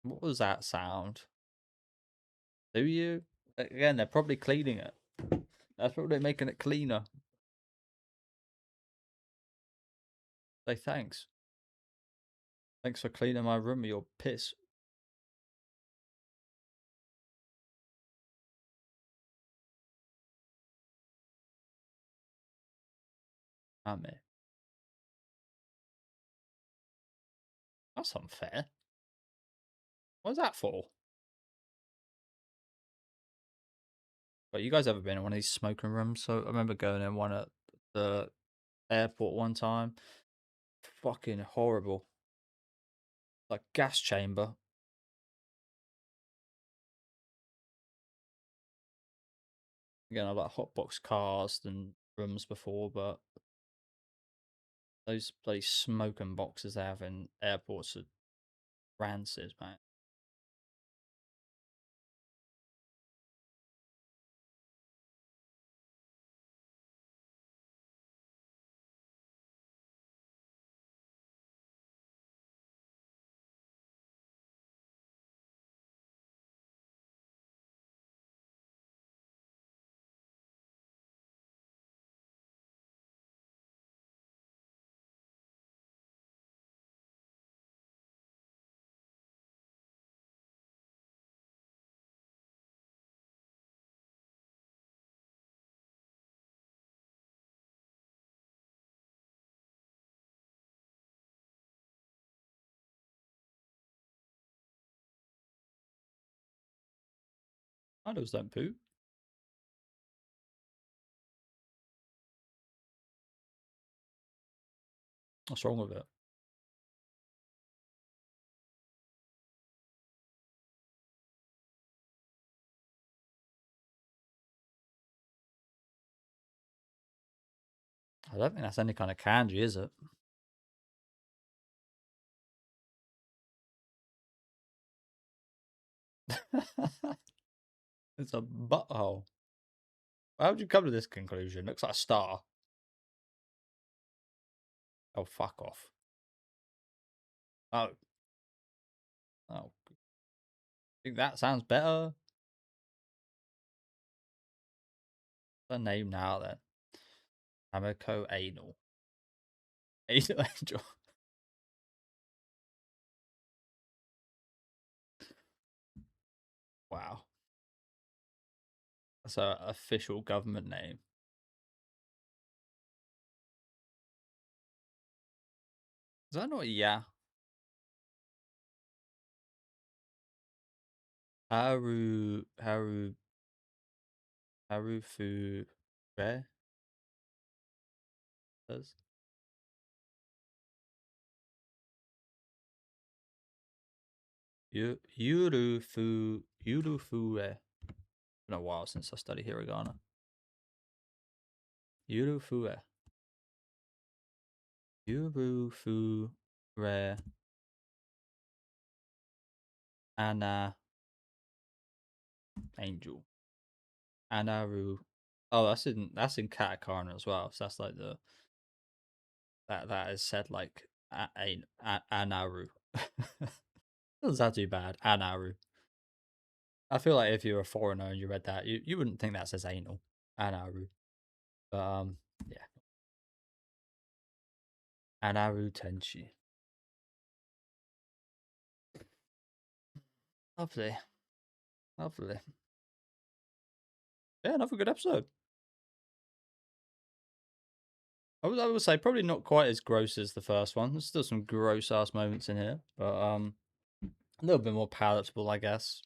What was that sound? Do you? Again, they're probably cleaning it. That's probably making it cleaner. Say thanks. Thanks for cleaning my room with your piss. I mean, that's unfair. What's that for? But you guys ever been in one of these smoking rooms? So I remember going in one at the airport one time. Fucking horrible. Like gas chamber. Again, I've like hotbox cars and rooms before, but those bloody smoking boxes they have in airports are rancid, man. Idols don't poo. What's wrong with it? I don't think that's any kind of candy, is it? It's a butthole. How would you come to this conclusion? Looks like a star. Oh, fuck off. Oh, oh. Think that sounds better. The name now then. Amako Anal. Anal Angel. Wow. That's a official government name. Is that not yeah? Haru Harufu Re does Yurufu Re. Been a while since I studied hiragana. Yurufu Re. Yurufu Re Anna Angel. Anaru. Oh, that's in katakana as well. So that's like the that is said like Anaru. Doesn't sound too bad. Anaru. I feel like if you're a foreigner and you read that, you wouldn't think that says anal. Anaru. But yeah. Anaru Tenshi. Lovely. Lovely. Yeah, another good episode. I would say probably not quite as gross as the first one. There's still some gross ass moments in here, but a little bit more palatable, I guess.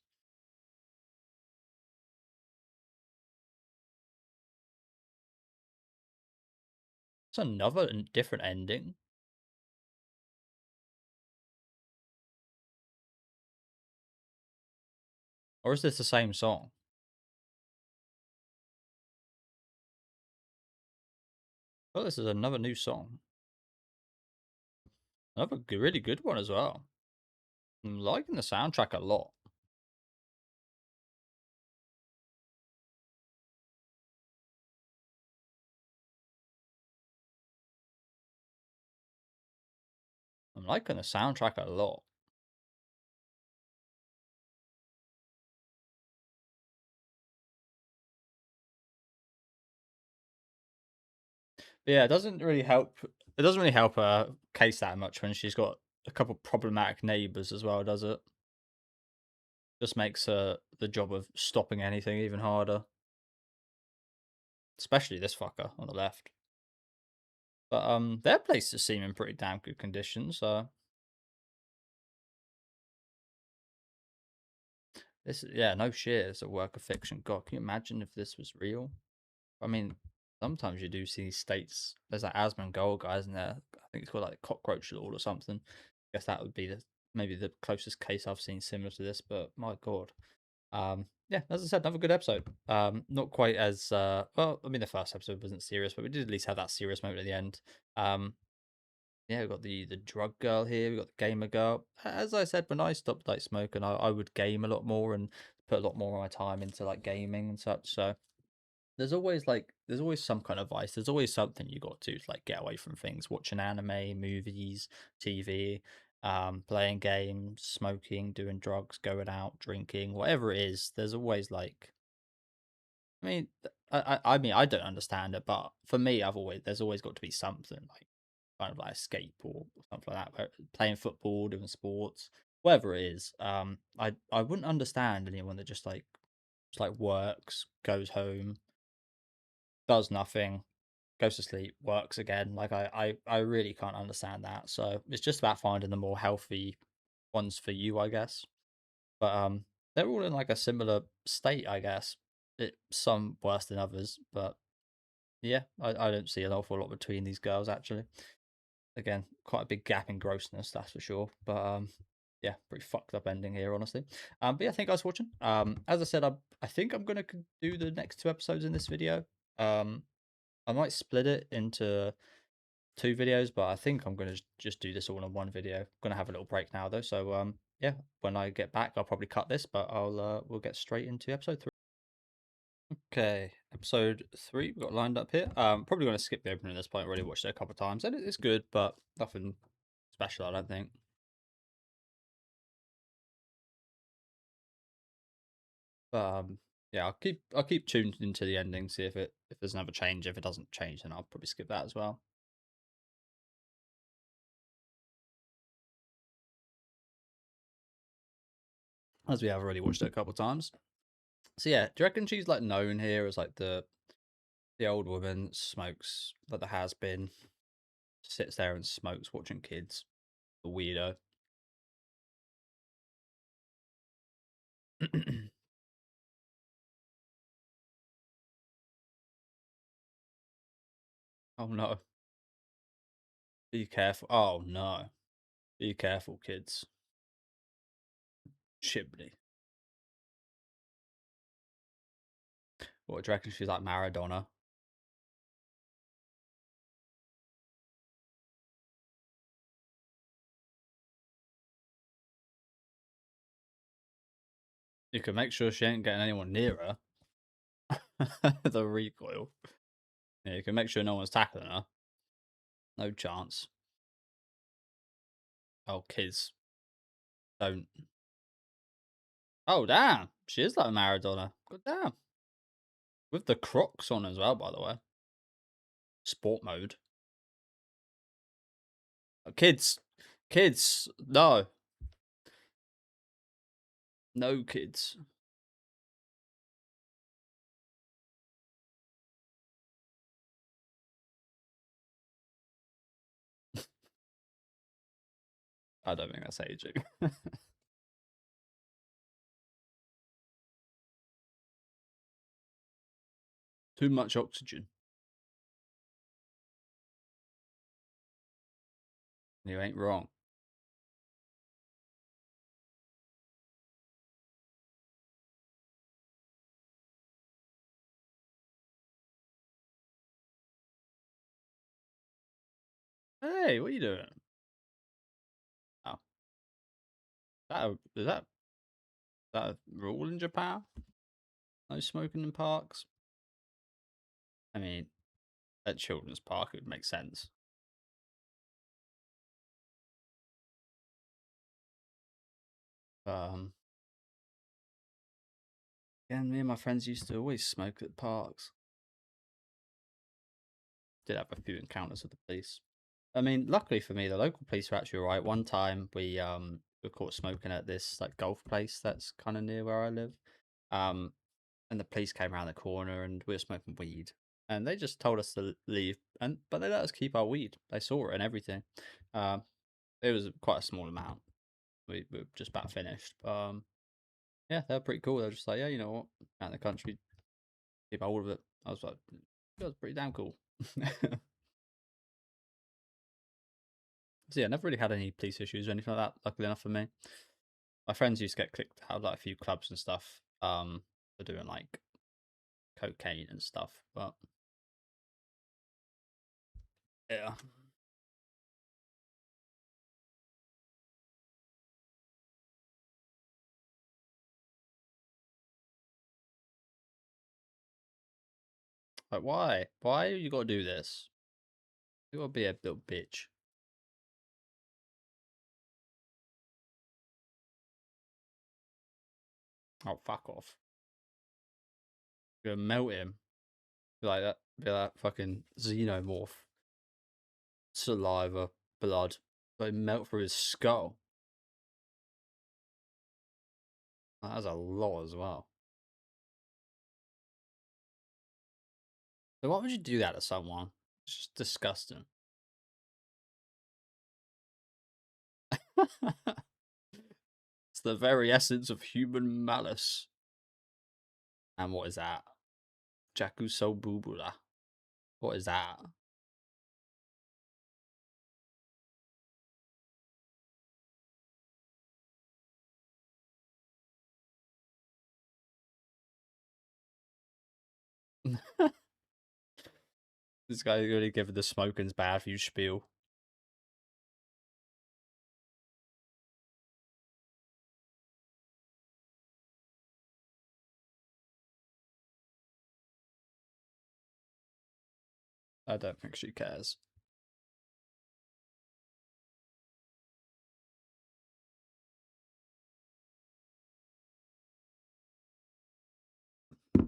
It's another different ending. Or is this the same song? Oh, this is another new song. Another really good one as well. I'm liking the soundtrack a lot. I'm liking the soundtrack a lot. But yeah, it doesn't really help. It doesn't really help her case that much when she's got a couple problematic neighbors as well, does it? Just makes the job of stopping anything even harder. Especially this fucker on the left. But their places seem in pretty damn good condition, so this yeah, no shit, it's a work of fiction. God, can you imagine if this was real? I mean, sometimes you do see states. There's that Asmongold guys in there. I think it's called like cockroach law or something. I guess that would be the maybe the closest case I've seen similar to this. But my god, yeah, as I said, another good episode. Not quite as well. I mean, the first episode wasn't serious, but we did at least have that serious moment at the end. Yeah, we got the drug girl here. We got the gamer girl. As I said, when I stopped like smoking, I would game a lot more and put a lot more of my time into like gaming and such. So there's always some kind of vice. There's always something you got to do to like get away from things. Watching anime, movies, TV, playing games, smoking, doing drugs, going out, drinking, whatever it is. There's always like, I mean, I mean, I don't understand it, but for me, there's always got to be something like kind of like escape or something like that. Playing football, doing sports, whatever it is. I wouldn't understand anyone that just like works, goes home, does nothing, goes to sleep, works again. Like I really can't understand that. So it's just about finding the more healthy ones for you, I guess. But they're all in like a similar state, I guess. Some worse than others, but yeah, I don't see an awful lot between these girls actually. Again, quite a big gap in grossness, that's for sure. But yeah, pretty fucked up ending here, honestly. But yeah, thank you guys for watching. As I said, I think I'm gonna do the next two episodes in this video. Um, I might split it into two videos, but I think I'm gonna just do this all in one video. I'm gonna have a little break now though, so yeah, when I get back, I'll probably cut this, but we'll get straight into episode three. Okay, episode three we got lined up here. Probably gonna skip the opening at this point. Already watched it a couple of times, and it's good, but nothing special, I don't think. But yeah, I'll keep tuned into the ending, see if there's another change. If it doesn't change, then I'll probably skip that as well. As we have already watched it a couple of times. So yeah, do you reckon she's like known here as like the old woman smokes, like the has been, sits there and smokes watching kids? A weirdo. Oh no. Be careful. Oh no. Be careful, kids. Chimney. What do you reckon she's like Maradona? You can make sure she ain't getting anyone near her. The recoil. Yeah, you can make sure no one's tackling her. No chance. Oh, kids. Don't. Oh, damn. She is like Maradona. God damn. With the Crocs on as well, by the way. Sport mode. Kids. Kids. No. No kids. I don't think that's aging. Too much oxygen. You ain't wrong. Hey, what are you doing? Oh, is that a rule in Japan? No smoking in parks? I mean, at children's park, it would make sense. Um, yeah, me and my friends used to always smoke at parks. Did have a few encounters with the police. I mean, luckily for me, the local police were actually alright. One time we were caught smoking at this like golf place that's kind of near where I live. Um, and the police came around the corner and we were smoking weed, and they just told us to leave, and but they let us keep our weed. They saw it and everything. Um, it was quite a small amount. We were just about finished. Yeah, they're pretty cool. They're just like, yeah, you know what, out in the country, keep hold of it. I was like, that was pretty damn cool. So yeah, never really had any police issues or anything like that. Luckily enough for me, my friends used to get kicked out of like a few clubs and stuff. For doing like cocaine and stuff. But yeah, like why? Why you got to do this? You got to be a little bitch. Oh fuck off! You're gonna melt him. Be like that. Be like that fucking xenomorph. Saliva, blood. Like melt through his skull. That's a lot as well. So why would you do that to someone? It's just disgusting. It's the very essence of human malice. And what is that? Jacuso bubula. What is that? This guy really giving the smoking's bad for you spiel. I don't think she cares.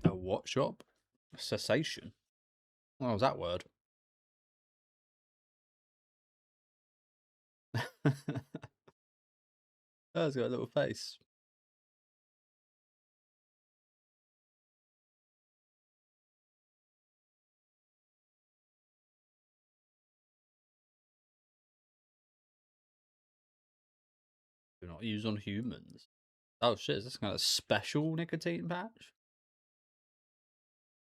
A what shop? Cessation. What was that word? Oh, it's got a little face. Not used on humans. Oh shit, is this kind of special nicotine patch?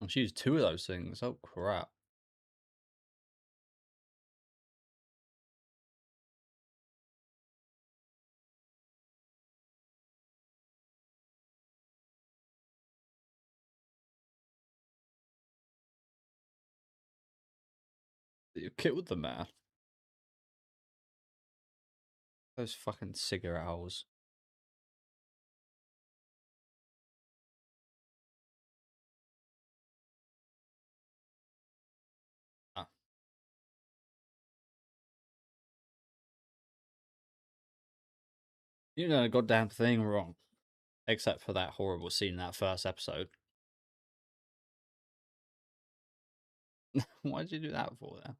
She used two of those things. Oh crap. You killed the man. Those fucking cigarette holes. Ah, you done a goddamn thing wrong. Except for that horrible scene in that first episode. Why did you do that for then?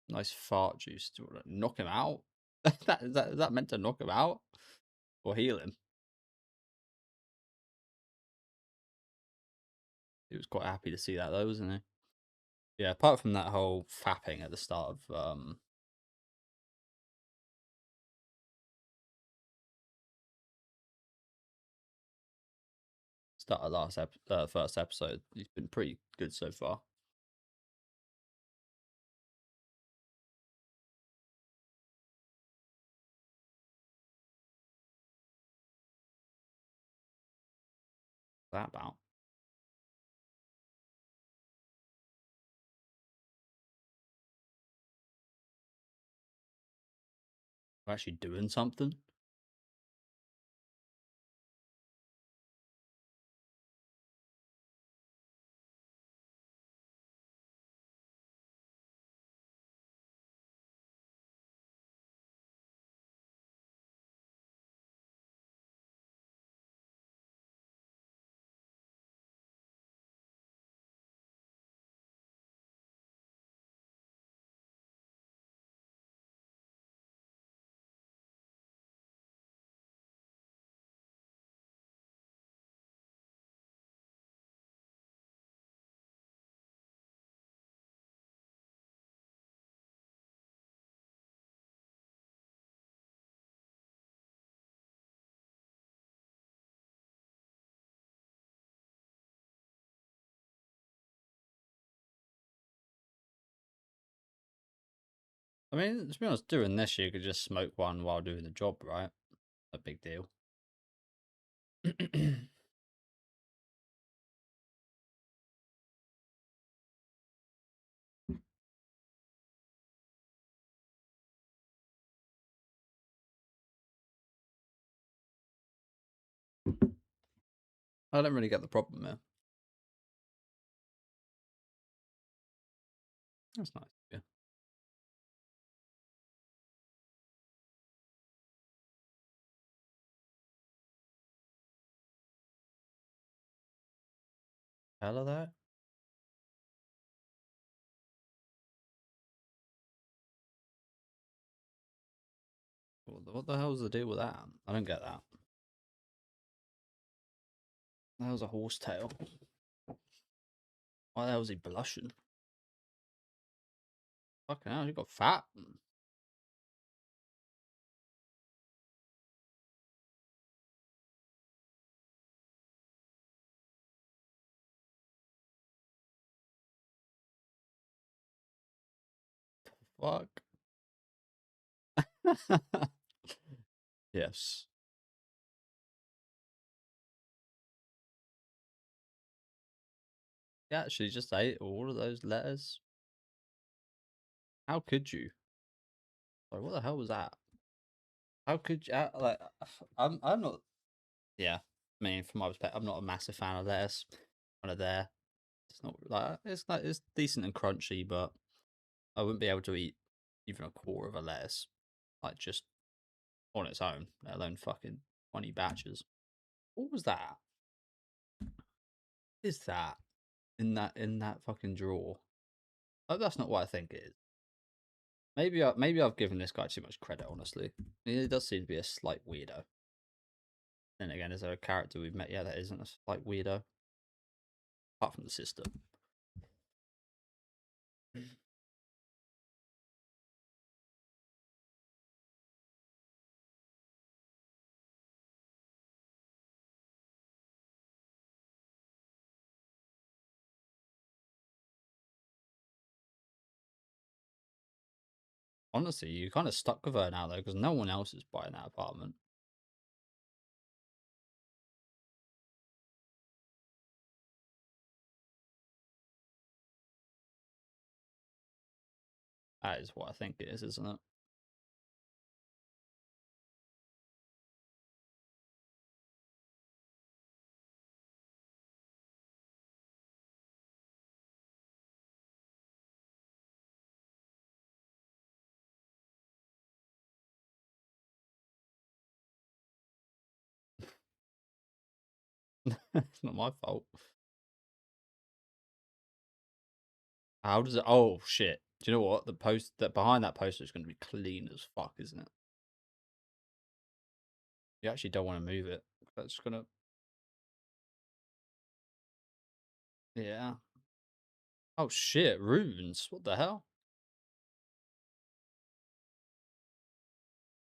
Nice fart juice to knock him out? Is that meant to knock him out? Or heal him? He was quite happy to see that though, wasn't he? Yeah, apart from that whole fapping at the start of first episode, he's been pretty good so far. That about. We're actually doing something. I mean, to be honest, doing this you could just smoke one while doing the job, right? A big deal. I don't really get the problem here. That's nice. Yeah. Hell of that. What the hell's the deal with that? I don't get that. That was a horse tail. Why the hell was he blushing? Fucking hell, you got fat. Fuck. Yes. Yeah, actually just ate all of those letters. How could you? Like, what the hell was that? How could you? Like, I'm not. Yeah, I mean, from my perspective, I'm not a massive fan of lettuce. Kind of there. It's not like it's decent and crunchy, but I wouldn't be able to eat even a quarter of a lettuce, like just on its own, let alone fucking 20 batches. What was that? Is that in that fucking drawer? Oh, that's not what I think it is. Maybe I've given this guy too much credit. Honestly, he does seem to be a slight weirdo. Then again, is there a character we've met yet that isn't a slight weirdo? Apart from the sister. Honestly, you kind of stuck with her now though, because no one else is buying that apartment. That is what I think it is, isn't it? It's not my fault. How does it? Oh shit! Do you know what? The post that behind that poster is going to be clean as fuck, isn't it? You actually don't want to move it. That's gonna. Yeah. Oh shit! Runes. What the hell?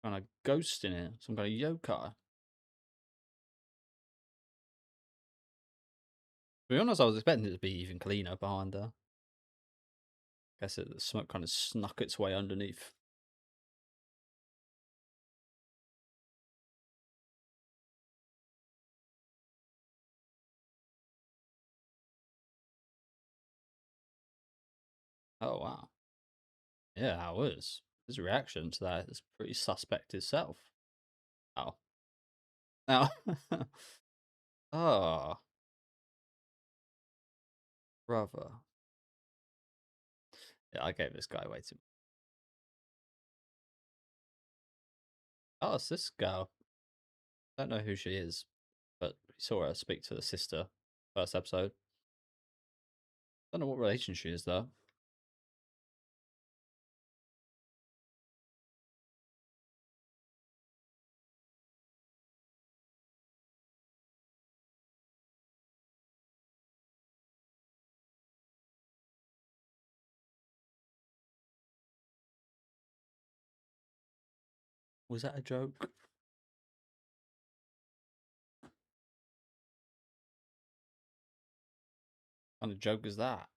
Kind of ghost in it. Some kind of yokai. To be honest, I was expecting it to be even cleaner behind her. Guess it, the smoke kind of snuck its way underneath. Oh wow. Yeah, how is his reaction to that is pretty suspect itself. Oh. Oh. Oh, brother. Yeah, I gave this guy way too. Oh, it's this girl. I don't know who she is, but we saw her speak to the sister first episode. Don't know what relation she is though. Was that a joke? What kind of joke is that?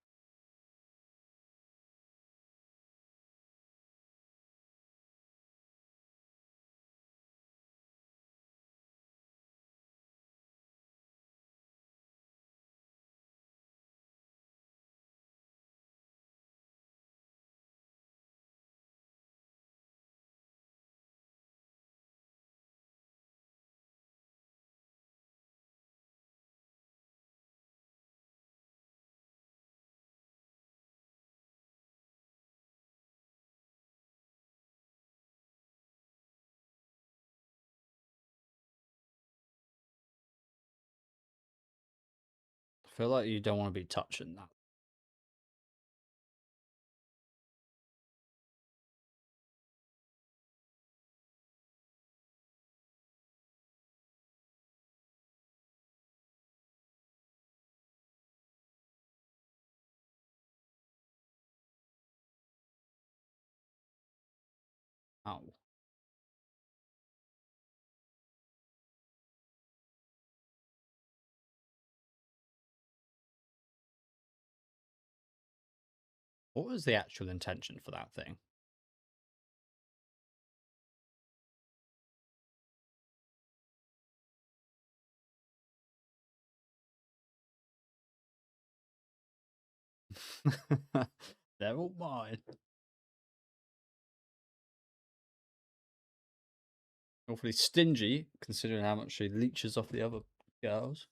I feel like you don't want to be touching that. Oh, what was the actual intention for that thing? They're all mine. Awfully stingy, considering how much she leeches off the other girls.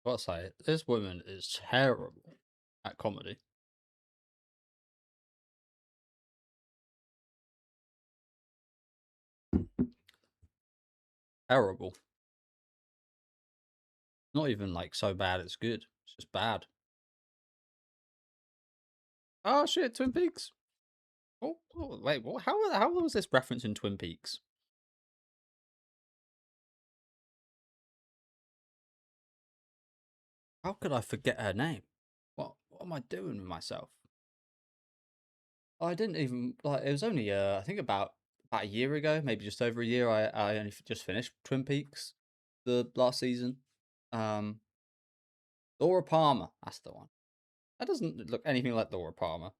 Gotta say, this woman is terrible at comedy. Terrible. Not even like so bad it's good. It's just bad. Oh shit, Twin Peaks. Wait, what? How was this reference in Twin Peaks? How could I forget her name? What am I doing with myself? I didn't even like. It was only I think about a year ago, maybe just over a year. I only just finished Twin Peaks, the last season. Um, Laura Palmer, that's the one. That doesn't look anything like Laura Palmer.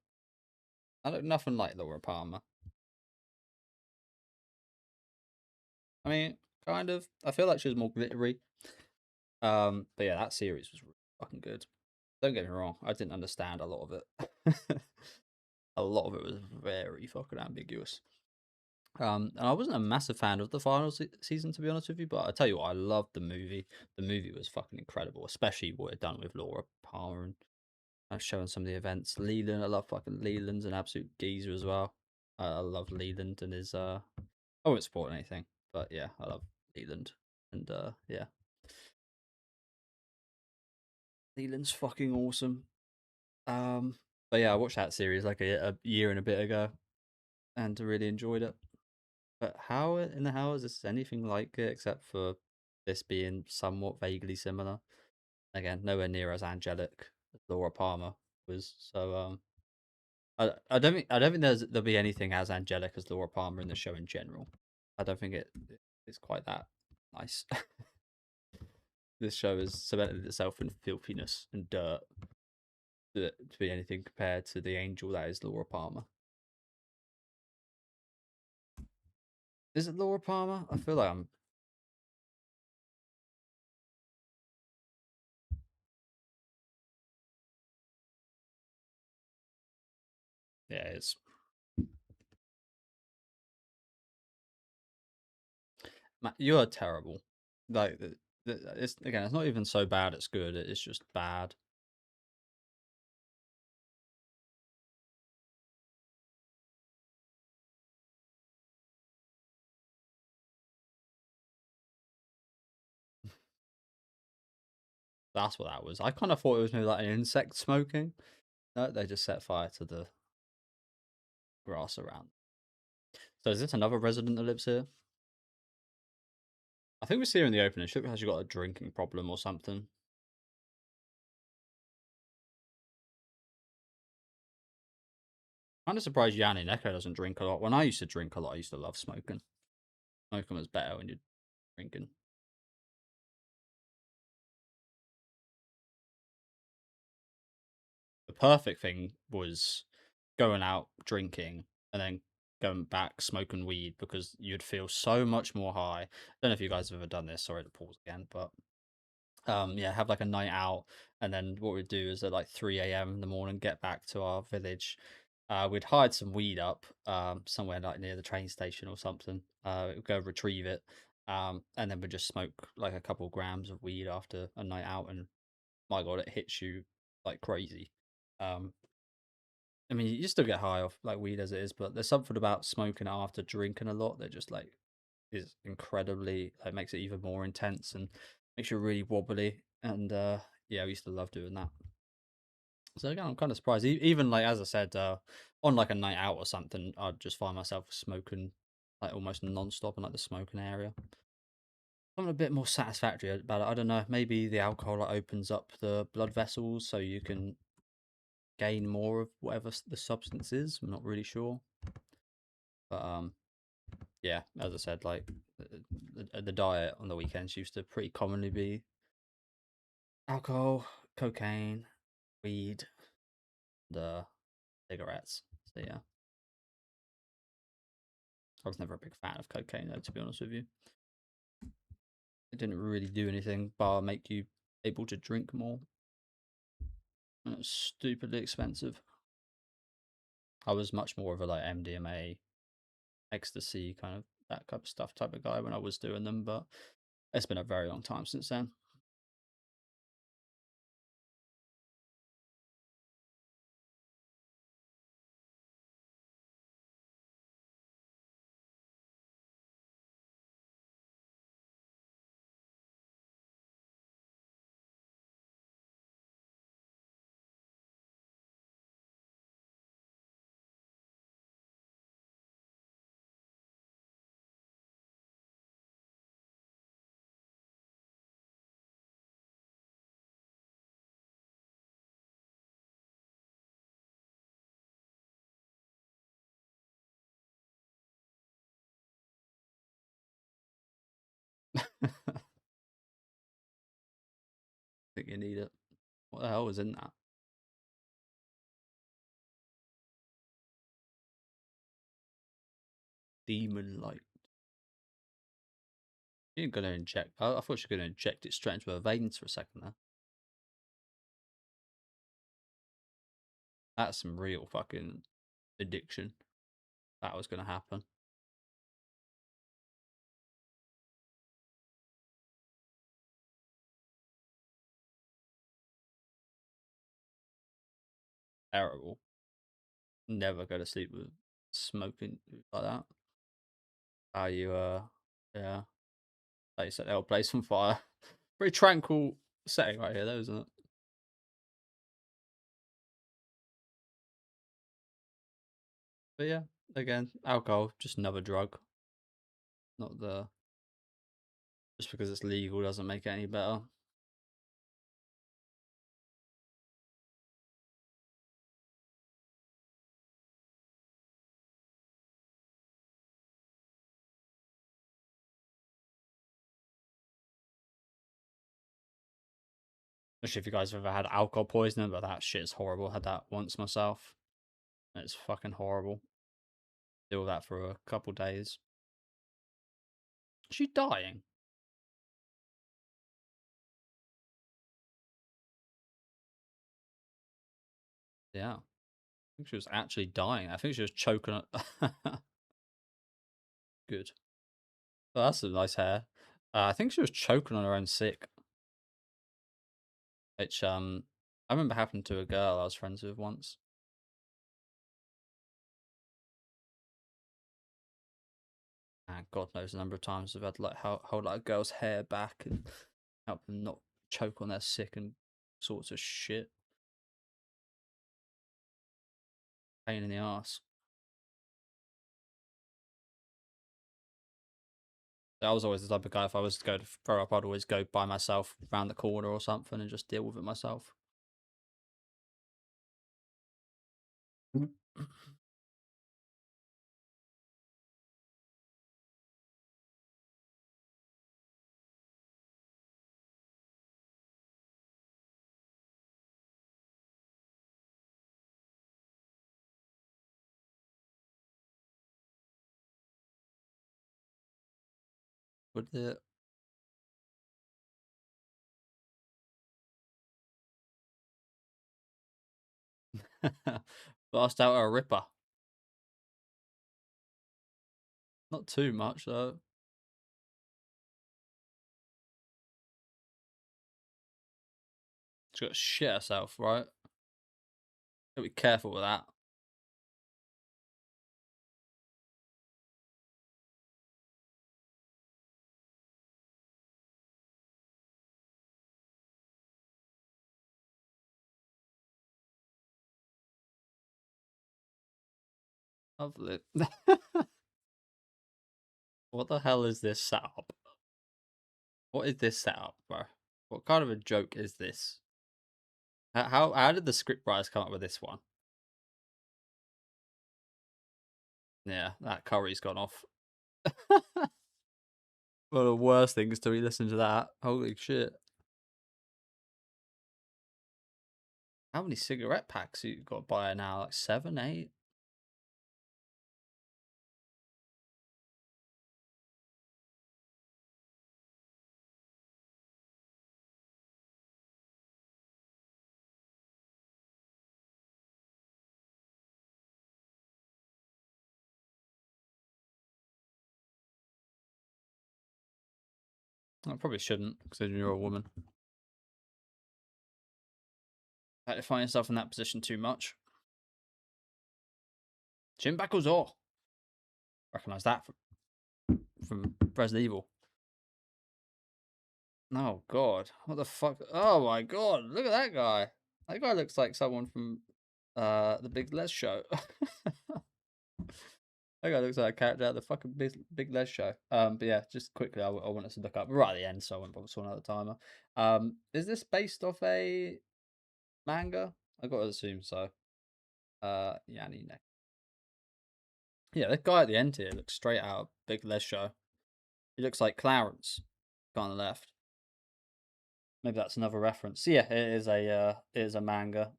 I look nothing like Laura Palmer. I mean, kind of. I feel like she was more glittery. But yeah, that series was really fucking good. Don't get me wrong, I didn't understand a lot of it. A lot of it was very fucking ambiguous. And I wasn't a massive fan of the final season, to be honest with you. But I tell you what, I loved the movie. The movie was fucking incredible, especially what it done with Laura Palmer and showing some of the events. Leland, I love fucking Leland's an absolute geezer as well. I love Leland and his I won't spoil anything, but yeah, I love Leland and yeah, Leland's fucking awesome. Um, but yeah, I watched that series like a year and a bit ago and really enjoyed it. But how in the hell is this anything like it except for this being somewhat vaguely similar? Again, nowhere near as angelic as Laura Palmer was. So I don't think there'll be anything as angelic as Laura Palmer in the show in general. I don't think it's quite that nice. This show has cemented itself in filthiness and dirt to be anything compared to the angel that is Laura Palmer. Is it Laura Palmer? I feel like I'm. Yeah, it's. You are terrible. Like it's again, it's not even so bad. It's good. It's just bad. That's what that was. I kind of thought it was maybe like an insect smoking. No, they just set fire to the grass around. So is this another resident that lives here? I think we see her in the opening. She looks like she got a drinking problem or something. I'm kind of surprised Yani Neko doesn't drink a lot. When I used to drink a lot, I used to love smoking. Smoking was better when you're drinking. The perfect thing was going out drinking and then going back smoking weed because you'd feel so much more high. I don't know if you guys have ever done this. Sorry to pause again, but yeah, have like a night out, and then what we'd do is at like 3 a.m. in the morning, get back to our village. We'd hide some weed up somewhere like near the train station or something. We'd go retrieve it, and then we'd just smoke like a couple grams of weed after a night out, and my god, it hits you like crazy. Um, I mean, you still get high off like weed as it is, but there's something about smoking after drinking a lot that just like is incredibly like makes it even more intense and makes you really wobbly. And yeah, I used to love doing that. So again, I'm kind of surprised. Even like as I said, on like a night out or something, I'd just find myself smoking like almost non-stop in like the smoking area. Something a bit more satisfactory about it. I don't know. Maybe the alcohol like, opens up the blood vessels so you can gain more of whatever the substance is. I'm not really sure, but yeah, as I said, like the diet on the weekends used to pretty commonly be alcohol, cocaine, weed, the cigarettes. So yeah, I was never a big fan of cocaine though, to be honest with you. It didn't really do anything bar make you able to drink more. And it was stupidly expensive. I was much more of a like MDMA, ecstasy kind of that type of stuff type of guy when I was doing them, but it's been a very long time since then. I think you need it. What the hell was in that? Demon light. You're gonna inject. I thought you were gonna inject it straight into her veins for a second there. That's some real fucking addiction. That was gonna happen. Terrible. Never go to sleep with smoking like that. How you yeah. Like you set the whole place on fire. Very tranquil setting right here, though, isn't it? But yeah, again, alcohol, just another drug. Not the just because it's legal doesn't make it any better. Especially if you guys have ever had alcohol poisoning, but that shit is horrible. I had that once myself. It's fucking horrible. Deal with that for a couple days. Is she dying? Yeah. I think she was actually dying. I think she was choking on Good. Well, that's a nice hair. I think she was choking on her own sick. Which I remember happened to a girl I was friends with once. And God knows the number of times I've had like hold like a girl's hair back and help them not choke on their sick and sorts of shit. Pain in the ass. I was always the type of guy if I was to go to throw up, I'd always go by myself round the corner or something and just deal with it myself. Would it? Blast out a ripper. Not too much though. She's got to shit herself, right? Gotta be careful with that. Lovely. What the hell is this setup? What is this setup, bro? What kind of a joke is this? How did the scriptwriters come up with this one? Yeah, that curry's gone off. One of the worst things to be listening to that. Holy shit. How many cigarette packs you got to buy now? Like 7, 8? I probably shouldn't, considering you're a woman. Like to find yourself in that position too much. Chin backles or recognize that from Resident Evil. Oh god. What the fuck? Oh my god, look at that guy. That guy looks like someone from the Big Les show. That guy looks like a character out of the fucking Big Les show. But yeah, just quickly, I want us to look up right at the end, so I won't bother to another timer. Is this based off a manga? I got to assume so. Yani Neko. Yeah, that guy at the end here looks straight out of Big Les show. He looks like Clarence. Go on the left. Maybe that's another reference. So yeah, it is a manga.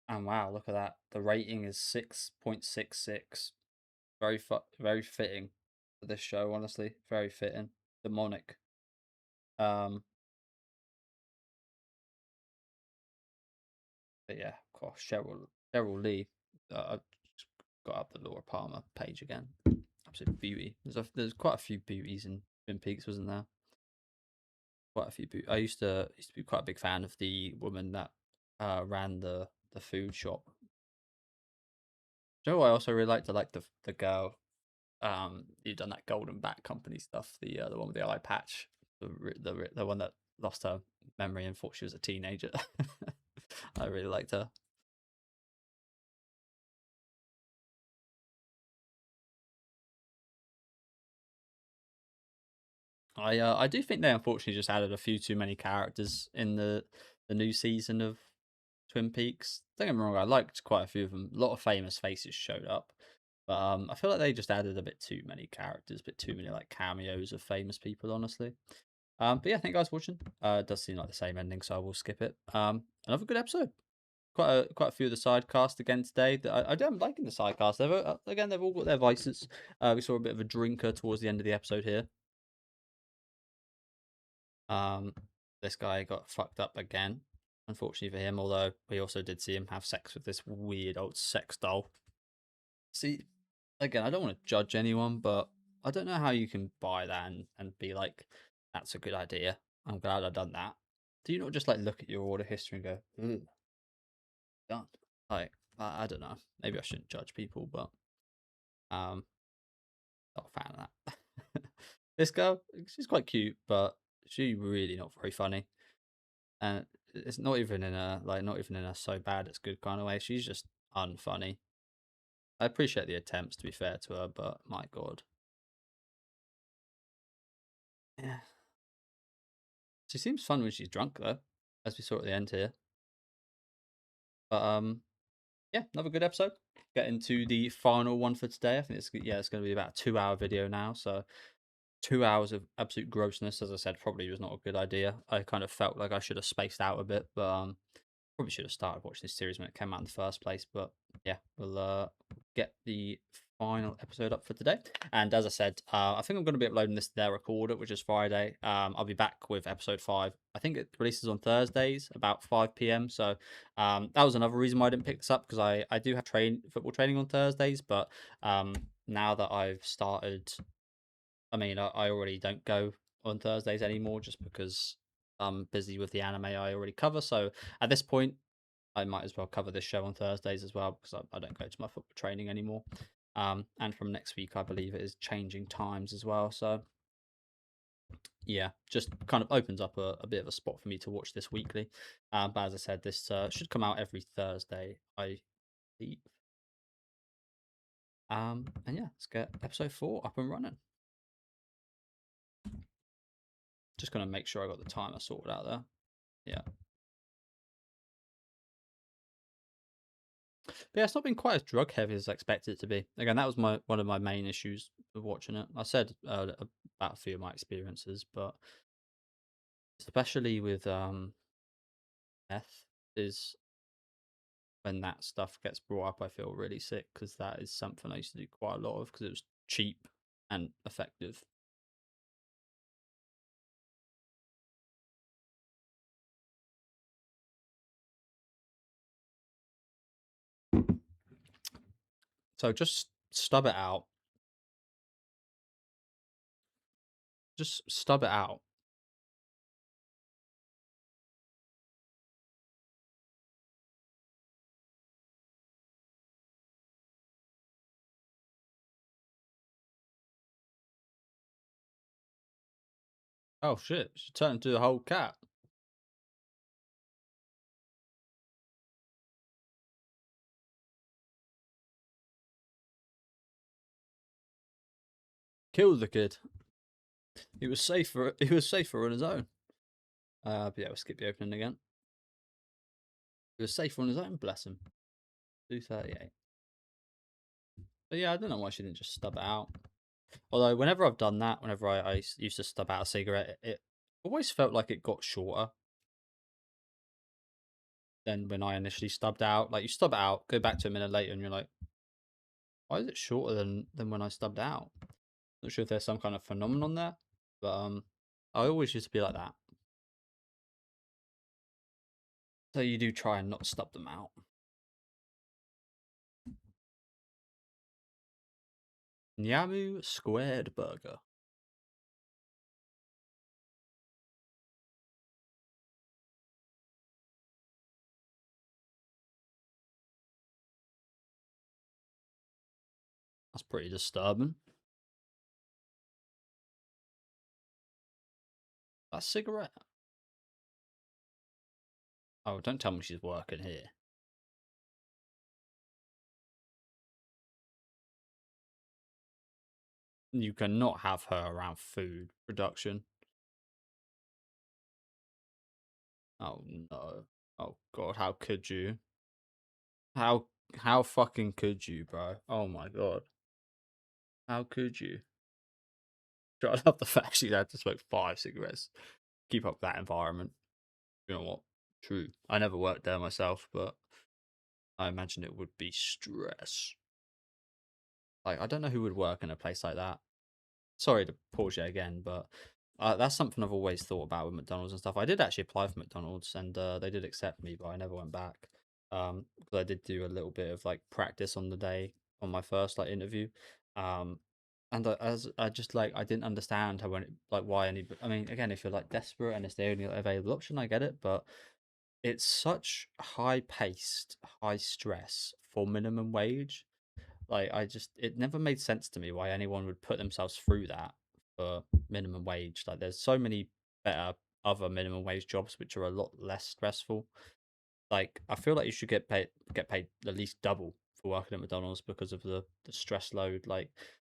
And wow, look at that. The rating is 6.66. Very fitting for this show, honestly. Very fitting. Demonic. Um but yeah, gosh, Cheryl Lee. I just got up the Laura Palmer page again. Absolute beauty. There's quite a few beauties in Twin Peaks, wasn't there? Quite a few. I used to be quite a big fan of the woman that ran the food shop. Do you know what I also really liked? I liked the girl who done that Golden Bat Company stuff. The one with the eye patch, the one that lost her memory and thought she was a teenager. I really liked her. I do think they unfortunately just added a few too many characters in the new season of Twin Peaks. Don't get me wrong, I liked quite a few of them. A lot of famous faces showed up, but I feel like they just added a bit too many characters, a bit too many like cameos of famous people, honestly. But yeah, thank you guys for watching. It does seem like the same ending, so I will skip it. Another good episode. Quite a few of the side cast again today. I am liking the side cast. Again, they've all got their vices. We saw a bit of a drinker towards the end of the episode here. Um, this guy got fucked up again, unfortunately for him. Although we also did see him have sex with this weird old sex doll. See, again, I don't want to judge anyone, but I don't know how you can buy that and be like, "That's a good idea. I'm glad I've done that." Do you not just like look at your order history and go, "Ugh, done"? Like, I don't know. Maybe I shouldn't judge people, but um, not a fan of that. This girl, she's quite cute, but she really not very funny. And it's not even in a not even in a so bad it's good kind of way. She's just unfunny. I appreciate the attempts to be fair to her, but my god. Yeah. She seems fun when she's drunk though, as we saw at the end here. But yeah, another good episode. Get into the final one for today. I think it's gonna be about a 2 hour video now, so 2 hours of absolute grossness, as I said, probably was not a good idea. I kind of felt like I should have spaced out a bit, but probably should have started watching this series when it came out in the first place. But yeah, we'll get the final episode up for today. And as I said, I think I'm going to be uploading this to their recorder, which is Friday. I'll be back with episode 5. I think it releases on Thursdays about 5 p.m. So that was another reason why I didn't pick this up because I do have football training on Thursdays, but now that I've started, I mean, I already don't go on Thursdays anymore just because I'm busy with the anime I already cover. So at this point, I might as well cover this show on Thursdays as well because I don't go to my football training anymore. And from next week, I believe it is changing times as well. So yeah, just kind of opens up a bit of a spot for me to watch this weekly. But as I said, this should come out every Thursday, I believe. And yeah, let's get episode 4 up and running. Just gonna make sure I got the timer sorted out there. Yeah. But yeah, it's not been quite as drug heavy as I expected it to be. Again, that was one of my main issues with watching it. I said about a few of my experiences, but especially with meth is when that stuff gets brought up, I feel really sick because that is something I used to do quite a lot of because it was cheap and effective. So just stub it out. Just stub it out. Oh shit! She turned into a whole cat. Killed the kid. He was safer. He was safer on his own. But yeah, we'll skip the opening again. He was safer on his own. Bless him. 238. But yeah, I don't know why she didn't just stub it out. Although whenever I've done that, whenever I used to stub out a cigarette, Always felt like it got shorter than when I initially stubbed out. Like you stub out, go back to a minute later, and you're like, why is it shorter than when I stubbed out? Not sure if there's some kind of phenomenon there, but I always used to be like that. So you do try and not stub them out. Nyamu squared burger. That's pretty disturbing. That's cigarette. Oh, don't tell me she's working here. You cannot have her around food production. Oh no. Oh god, how could you? How how fucking could you, bro? Oh my god. How could you? I love the fact she had to smoke 5 cigarettes. Keep up that environment. You know what? True. I never worked there myself, but I imagine it would be stress. Like I don't know who would work in a place like that. Sorry to pause you again, but that's something I've always thought about with McDonald's and stuff. I did actually apply for McDonald's, and they did accept me, but I never went back. Because I did do a little bit of like practice on the day on my first like interview. Um, and as I just like I didn't understand how when it, like why any. I mean, again, if you're like desperate and it's the only available option, I get it, but it's such high paced, high stress for minimum wage. Like I just it never made sense to me why anyone would put themselves through that for minimum wage. Like there's so many better other minimum wage jobs which are a lot less stressful. Like I feel like you should get paid at least double for working at McDonald's because of the stress load. Like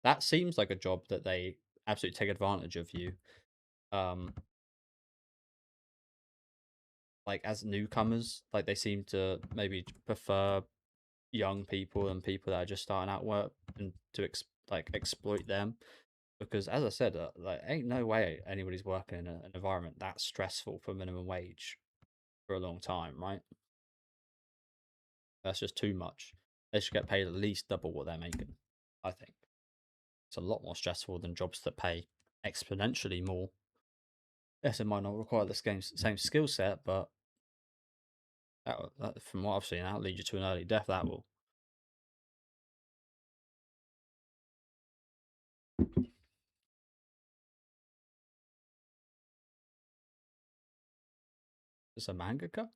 that seems like a job that they absolutely take advantage of you. Um like as newcomers, like they seem to maybe prefer young people and people that are just starting out work and to like exploit them because as I said, like ain't no way anybody's working in an environment that stressful for minimum wage for a long time, right? That's just too much. They should get paid at least double what they're making. I think it's a lot more stressful than jobs that pay exponentially more. Yes, it might not require the same skill set, but from what I've seen, that'll lead you to an early death. That will. It's a mangaka.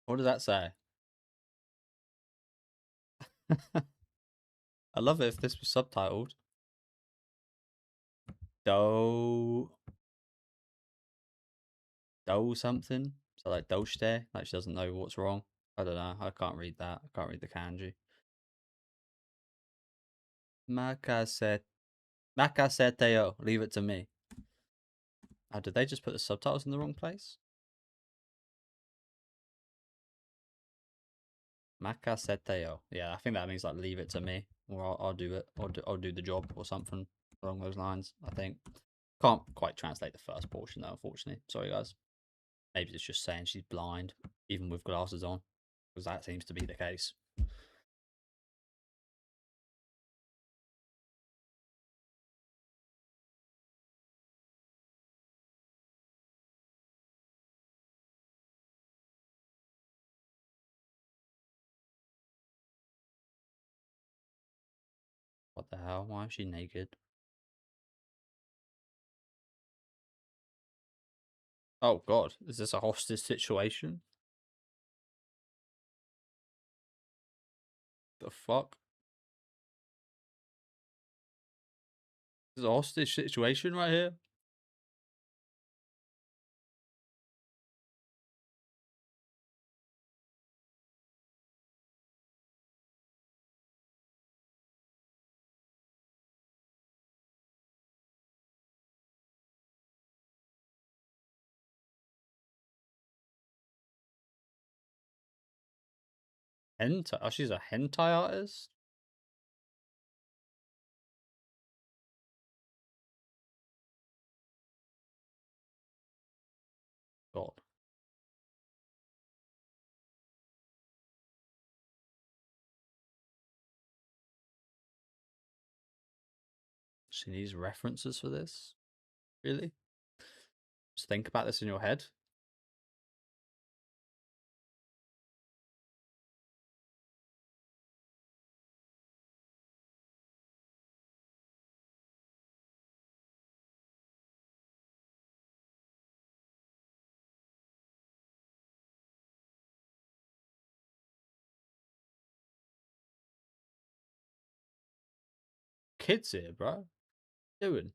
What does that say? I love it if this was subtitled. Do do something. So like doshite, like she doesn't know what's wrong. I don't know. I can't read that. I can't read the kanji. Makase Makaseteo. Leave it to me. Oh, did they just put the subtitles in the wrong place? Makaseteo. Yeah, I think that means like leave it to me, or I'll do it, or I'll do the job, or something along those lines. I think can't quite translate the first portion though, unfortunately. Sorry guys. Maybe it's just saying she's blind, even with glasses on, because that seems to be the case. What the hell? Why is she naked? Oh God, is this a hostage situation? The fuck? This is a hostage situation right here. Hentai. Oh, she's a hentai artist. God, she needs references for this. Really? Just think about this in your head. Kids here, bro. What doing?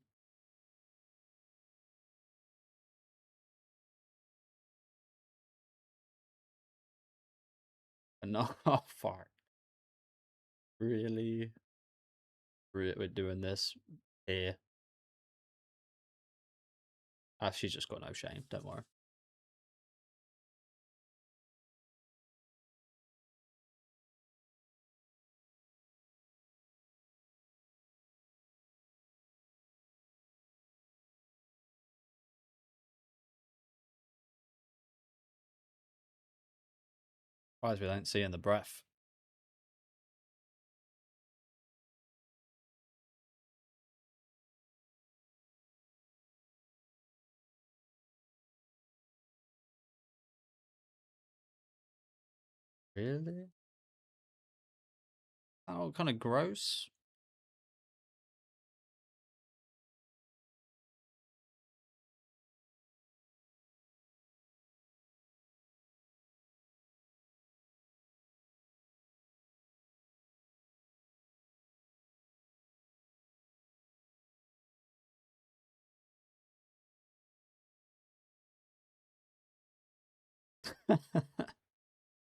No, oh, fuck. Really? We're doing this here. Ah, she's just got no shame. Don't worry. Surprised we don't see in the breath. Really? Oh, kind of gross.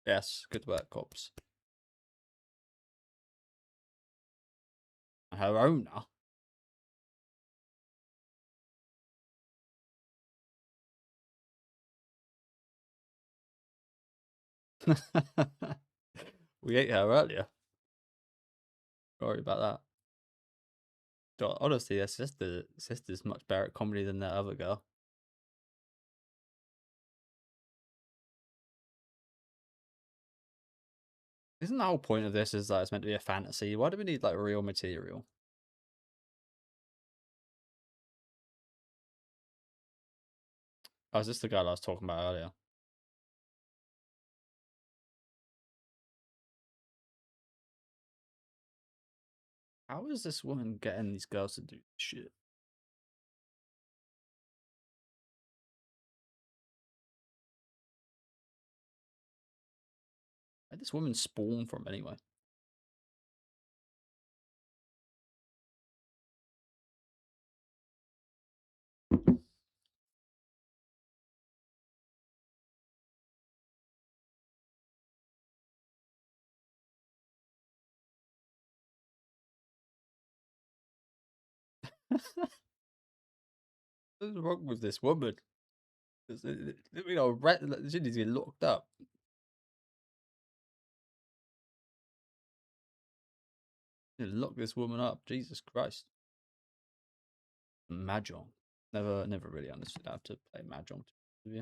Yes, good work, cops. Her owner. We ate her earlier. Sorry about that. Honestly, her sister's much better at comedy than that other girl. Isn't the whole point of this is that it's meant to be a fantasy? Why do we need like real material? Oh, is this the girl I was talking about earlier? How is this woman getting these girls to do shit? Where did this woman spawn from anyway? What's wrong with this woman? You know, she needs to get locked up. Lock this woman up. Jesus Christ. Mahjong. Never really understood how to play Mahjong. Yeah.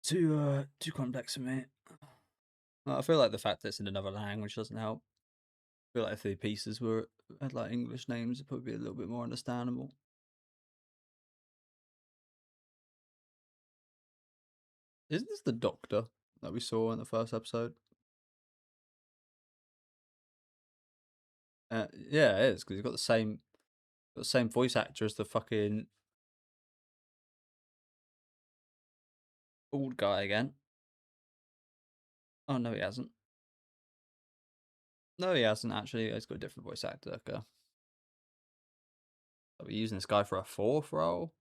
Too complex for me. I feel like the fact that it's in another language doesn't help. I feel like if the pieces were had like English names, it'd probably be a little bit more understandable. Isn't this the doctor that we saw in the first episode? Yeah, it is because he's got the same. The same voice actor as the fucking old guy again. Oh no, he hasn't. No, he hasn't actually. He's got a different voice actor. Okay. Are we using this guy for a fourth role?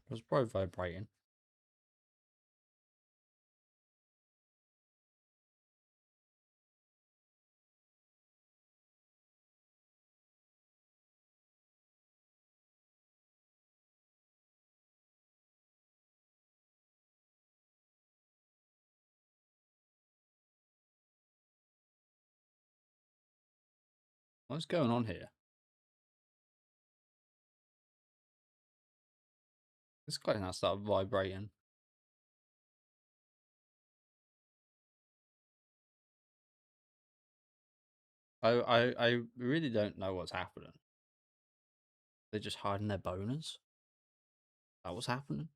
It was probably vibrating. What's going on here? This guy now started vibrating. I really don't know what's happening. They're just hiding their boners. That was happening.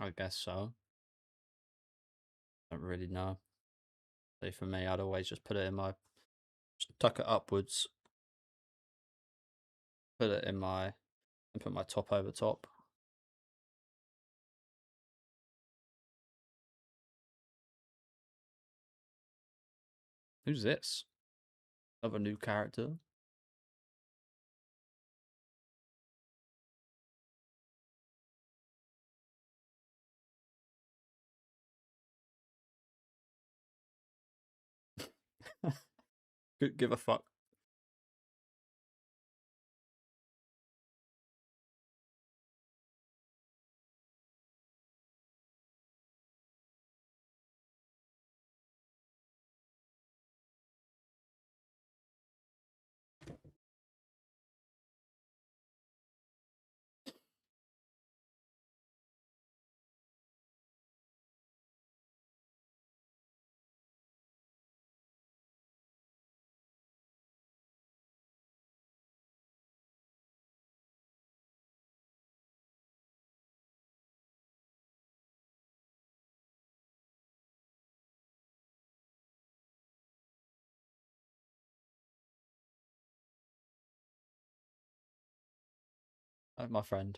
I guess so. Don't really know. See, for me, I'd always just put it in my, just tuck it upwards, put it in my, and put my top over top. Who's this? Another new character. Could give a fuck. Like my friend.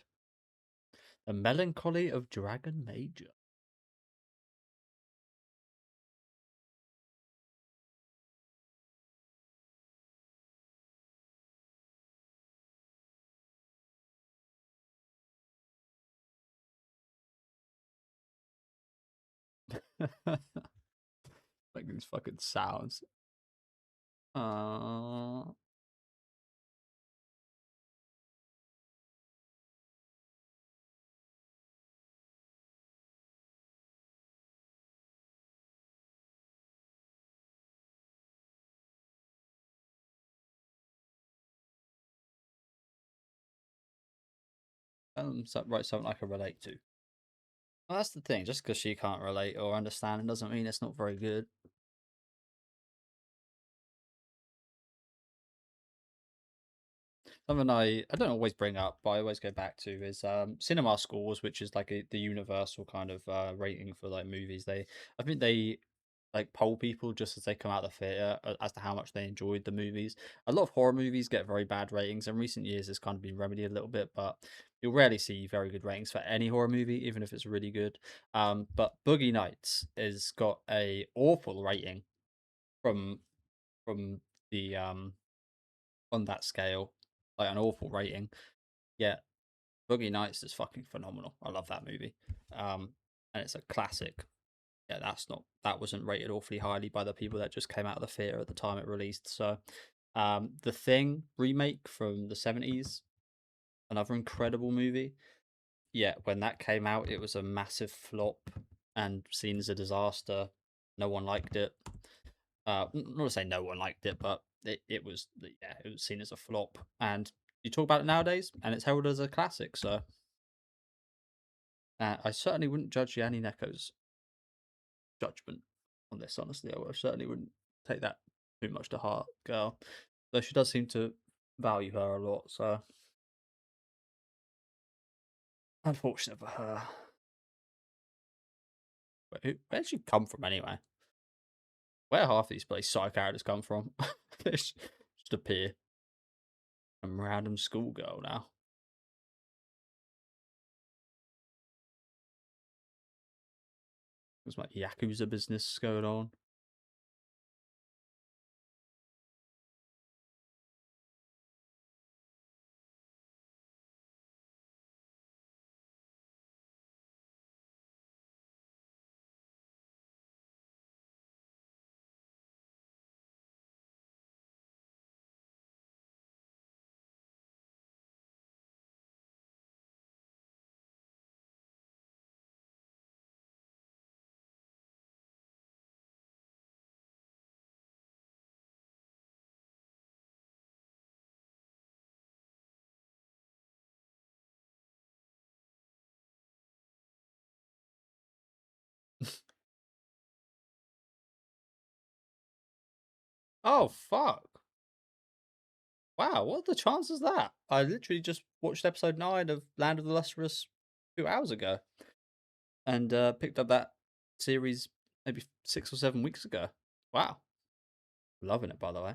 The Melancholy of Dragon Major. Like these fucking sounds. Uh, write something I can relate to. Well, that's the thing. Just because she can't relate or understand, it doesn't mean it's not very good. Something I don't always bring up, but I always go back to is cinema scores, which is like the universal kind of rating for like movies. I think they like poll people just as they come out of the theater as to how much they enjoyed the movies. A lot of horror movies get very bad ratings. In recent years, it's kind of been remedied a little bit, but you'll rarely see very good ratings for any horror movie, even if it's really good. But Boogie Nights has got a awful rating from the on that scale, like an awful rating. Yeah, Boogie Nights is fucking phenomenal. I love that movie. And it's a classic. Yeah, that wasn't rated awfully highly by the people that just came out of the theater at the time it released. So, the Thing remake from the 70s, another incredible movie. Yeah, when that came out, it was a massive flop and seen as a disaster. No one liked it. Not to say no one liked it, but it was, yeah, it was seen as a flop. And you talk about it nowadays, and it's held as a classic. So I certainly wouldn't judge Yani Neko's judgment on this. Honestly, I certainly wouldn't take that too much to heart, girl. Though she does seem to value her a lot. So unfortunate for her. But where did she come from anyway? Where half these place side characters come from? They just appear. Some random schoolgirl now. There's like Yakuza business going on. Oh fuck! Wow, what are the chances of that? I literally just watched episode 9 of Land of the Lustrous 2 hours ago, and picked up that series maybe 6 or 7 weeks ago. Wow, loving it by the way.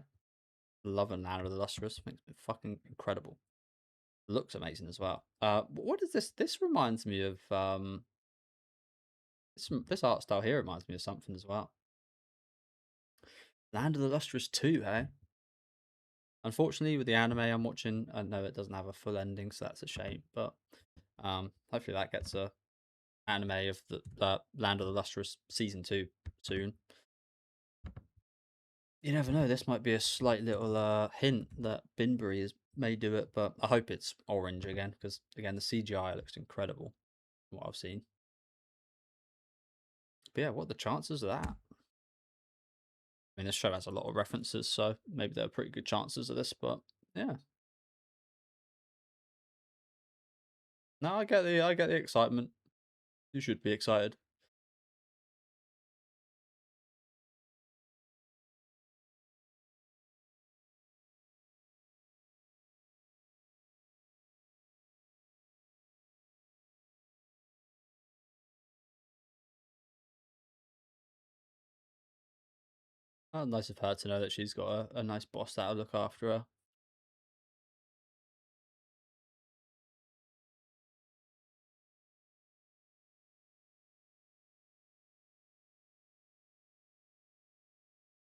Loving Land of the Lustrous, makes it fucking incredible. Looks amazing as well. What is this? This reminds me of this art style here reminds me of something as well. Land of the Lustrous 2, hey? Unfortunately, with the anime I'm watching, I know it doesn't have a full ending, so that's a shame. But hopefully that gets a anime of the Land of the Lustrous season 2 soon. You never know. This might be a slight little hint that Binbury may do it, but I hope it's orange again because again the CGI looks incredible from what I've seen. But yeah, what are the chances of that? I mean, this show has a lot of references, so maybe there are pretty good chances of this. But yeah, no, I get the excitement. You should be excited. Oh, nice of her to know that she's got a nice boss that'll look after her.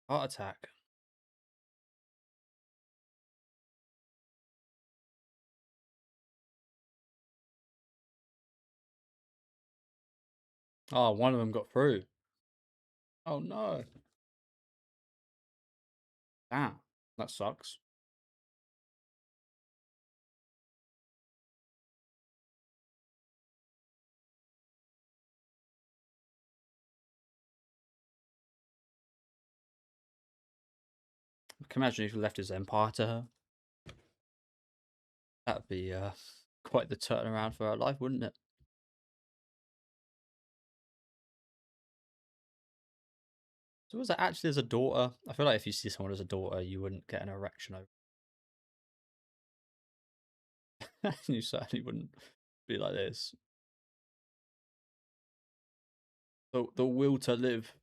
Heart attack. Oh, one of them got through. Oh no. Damn, that sucks. I can imagine if he left his empire to her. That'd be quite the turnaround for her life, wouldn't it? So was that actually as a daughter? I feel like if you see someone as a daughter, you wouldn't get an erection over. You certainly wouldn't be like this. The will to live.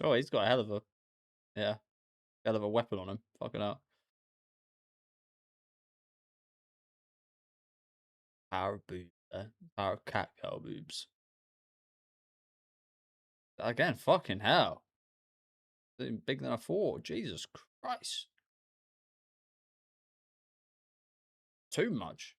Oh, he's got a hell of a yeah, hell of a weapon on him. Fucking out. Power of boobs. Power of cat girl boobs. Again, fucking hell. Bigger than I thought. Jesus Christ, too much.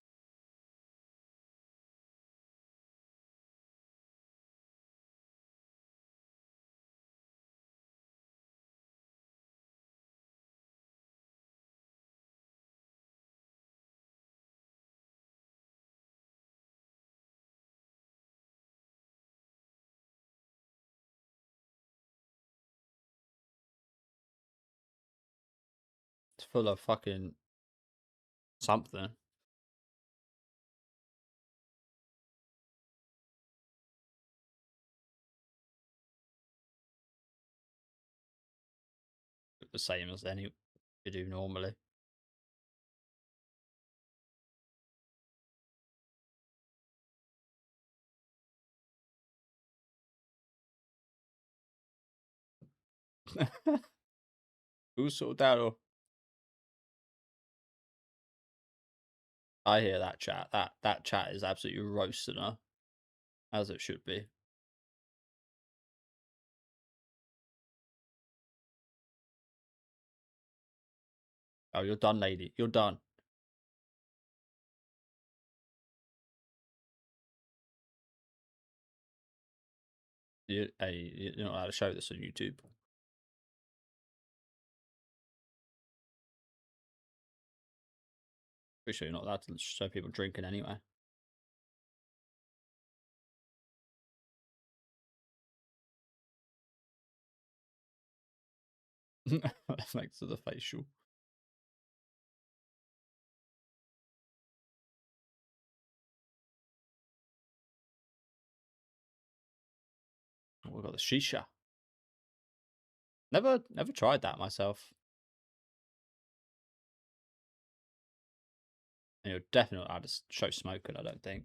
It's full of fucking something. The same as any you do normally. Who's sort of I hear that chat. That chat is absolutely roasting her, as it should be. Oh, you're done, lady. You're done. You're not allowed to show this on YouTube. Pretty sure you're not allowed to show people drinking anyway. Thanks to the facial. Oh, we got the shisha. Never tried that myself. And you're definitely not allowed to show smoking. I don't think.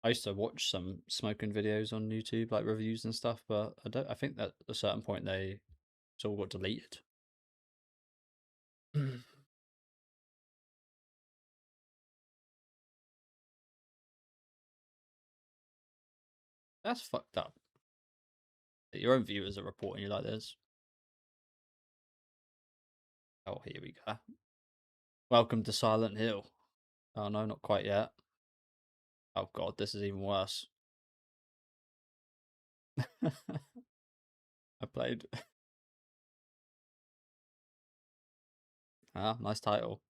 I used to watch some smoking videos on YouTube, like reviews and stuff, but I don't. I think that at a certain point they it's all got deleted. That's fucked up. Your own viewers are reporting you like this. Oh, here we go. Welcome to Silent Hill. Oh no, not quite yet. Oh god, this is even worse. I played. Ah, nice title.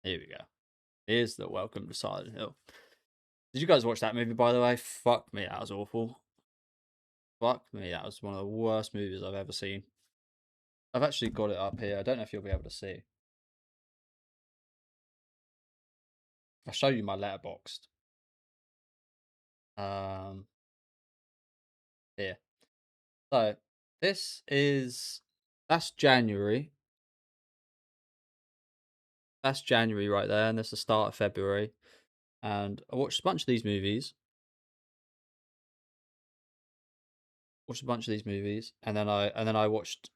Here we go. Here's the Welcome to Silent Hill. Did you guys watch that movie, by the way? Fuck me, that was awful. Fuck me, that was one of the worst movies I've ever seen. I've actually got it up here. I don't know if you'll be able to see. I'll show you my letterboxed. Um, here. So this is that's January. That's January right there, and that's the start of February. And I watched a bunch of these movies. Watched a bunch of these movies, and then I watched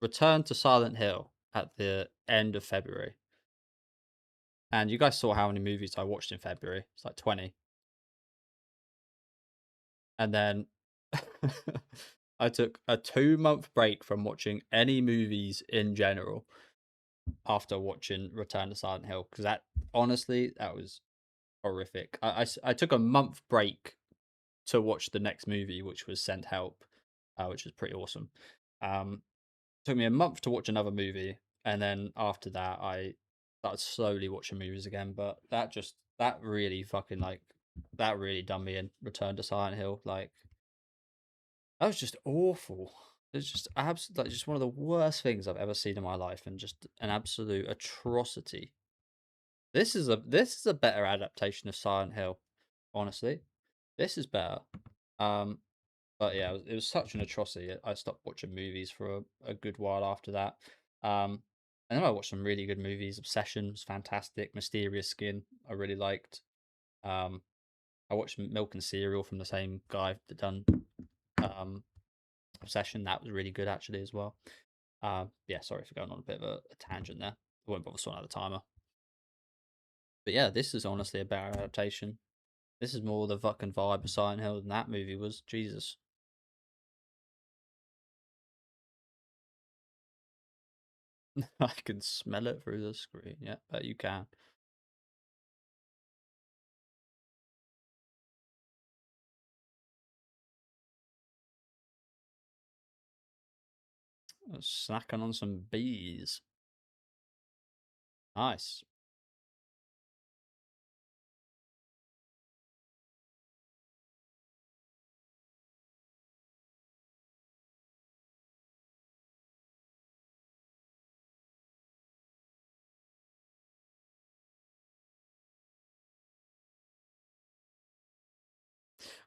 Return to Silent Hill at the end of February. And you guys saw how many movies I watched in February. It's like 20. And then I took a 2 month break from watching any movies in general after watching Return to Silent Hill because that honestly that was horrific. I took a month break to watch the next movie, which was Send Help, which was pretty awesome. Took me a month to watch another movie, and then after that, I started slowly watching movies again. But that really fucking like that really done me in. Return to Silent Hill, like that was just awful. It's just absolutely like just one of the worst things I've ever seen in my life, and just an absolute atrocity. This is a better adaptation of Silent Hill, honestly. This is better. Um, but yeah, it was such an atrocity. I stopped watching movies for a good while after that. Um, and then I watched some really good movies. Obsession was fantastic. Mysterious Skin, I really liked. Um, I watched Milk and Cereal from the same guy that done um, Obsession. That was really good actually as well. Yeah, sorry for going on a bit of a tangent there. I won't bother sorting out the timer. But yeah, this is honestly a better adaptation. This is more the fucking vibe of Silent Hill than that movie was. Jesus. I can smell it through the screen. Yeah, bet you can. Snacking on some bees. Nice.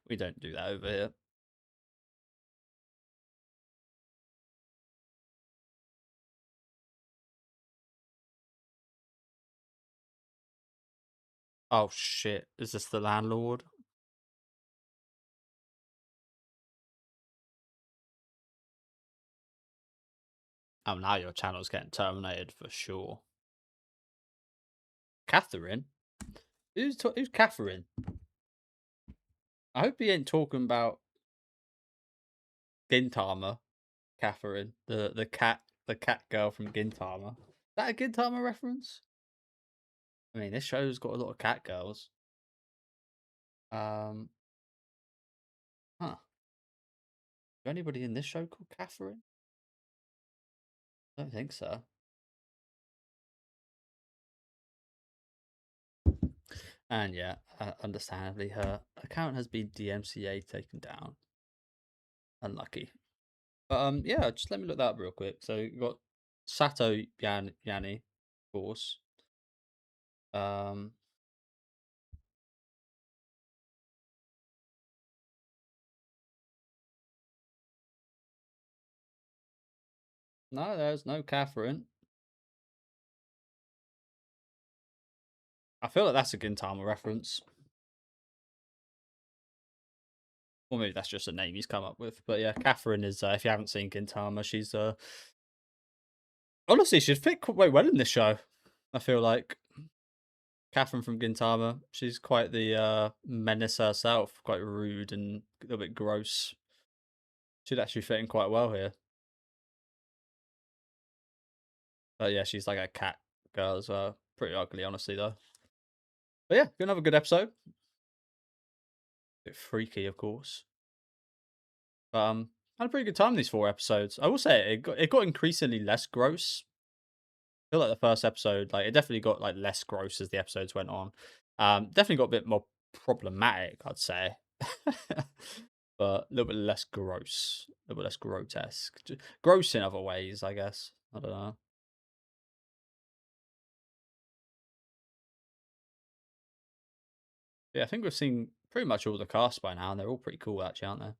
We don't do that over here. Oh shit. Is this the landlord? Oh, now your channel's getting terminated for sure. Catherine? Who's Catherine? I hope he ain't talking about Gintama. Catherine, the cat girl from Gintama. Is that a Gintama reference? I mean, this show's got a lot of cat girls. Um, huh. Is there anybody in this show called Catherine? I don't think so. And yeah, understandably, her account has been DMCA taken down. Unlucky. But yeah, just let me look that up real quick. So you got Sato Yani, of course. Um, no, there's no Catherine. I feel like that's a Gintama reference. Or maybe that's just a name he's come up with. But yeah, Catherine is, if you haven't seen Gintama, she's, honestly, she'd fit quite well in this show. I feel like Catherine from Gintama, she's quite the menace herself, quite rude and a little bit gross. She'd actually fit in quite well here. But yeah, she's like a cat girl as well. Pretty ugly, honestly, though. But yeah, gonna have a good episode. A bit freaky, of course. But had a pretty good time these 4 episodes. I will say it got increasingly less gross. I feel like the first episode, like it definitely got like less gross as the episodes went on. Definitely got a bit more problematic, I'd say. But a little bit less gross, a little bit less grotesque. Gross in other ways, I guess. I don't know. Yeah, I think we've seen pretty much all the cast by now, and they're all pretty cool, actually, aren't they?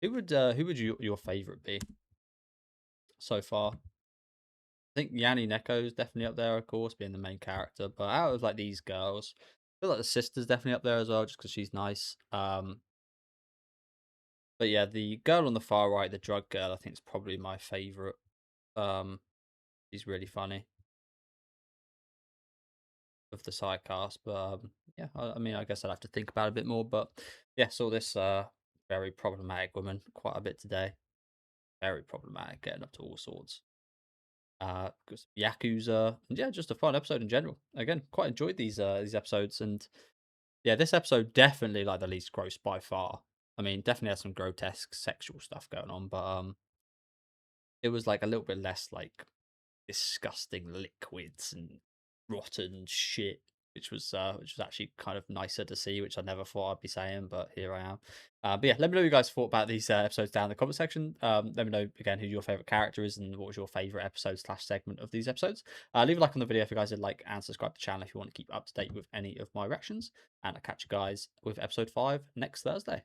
Who would your favorite be so far? I think Yani Neko is definitely up there, of course, being the main character. But out of like these girls, I feel like the sister's definitely up there as well, just because she's nice. But yeah, the girl on the far right, the drug girl, I think is probably my favorite. Um, she's really funny of the side cast. But yeah, I mean, I guess I'd have to think about it a bit more. But yeah, saw this very problematic woman quite a bit today. Very problematic, getting up to all sorts. Yakuza, and yeah, just a fun episode in general. Again, quite enjoyed these episodes, and yeah, this episode definitely like the least gross by far. I mean, definitely has some grotesque sexual stuff going on, but it was like a little bit less like disgusting liquids and rotten shit, which was actually kind of nicer to see, which I never thought I'd be saying, but here I am. But yeah, let me know what you guys thought about these episodes down in the comment section. Let me know again who your favorite character is and what was your favorite episode slash segment of these episodes. Leave a like on the video if you guys did like, and subscribe to the channel if you want to keep up to date with any of my reactions. And I'll catch you guys with episode 5 next Thursday.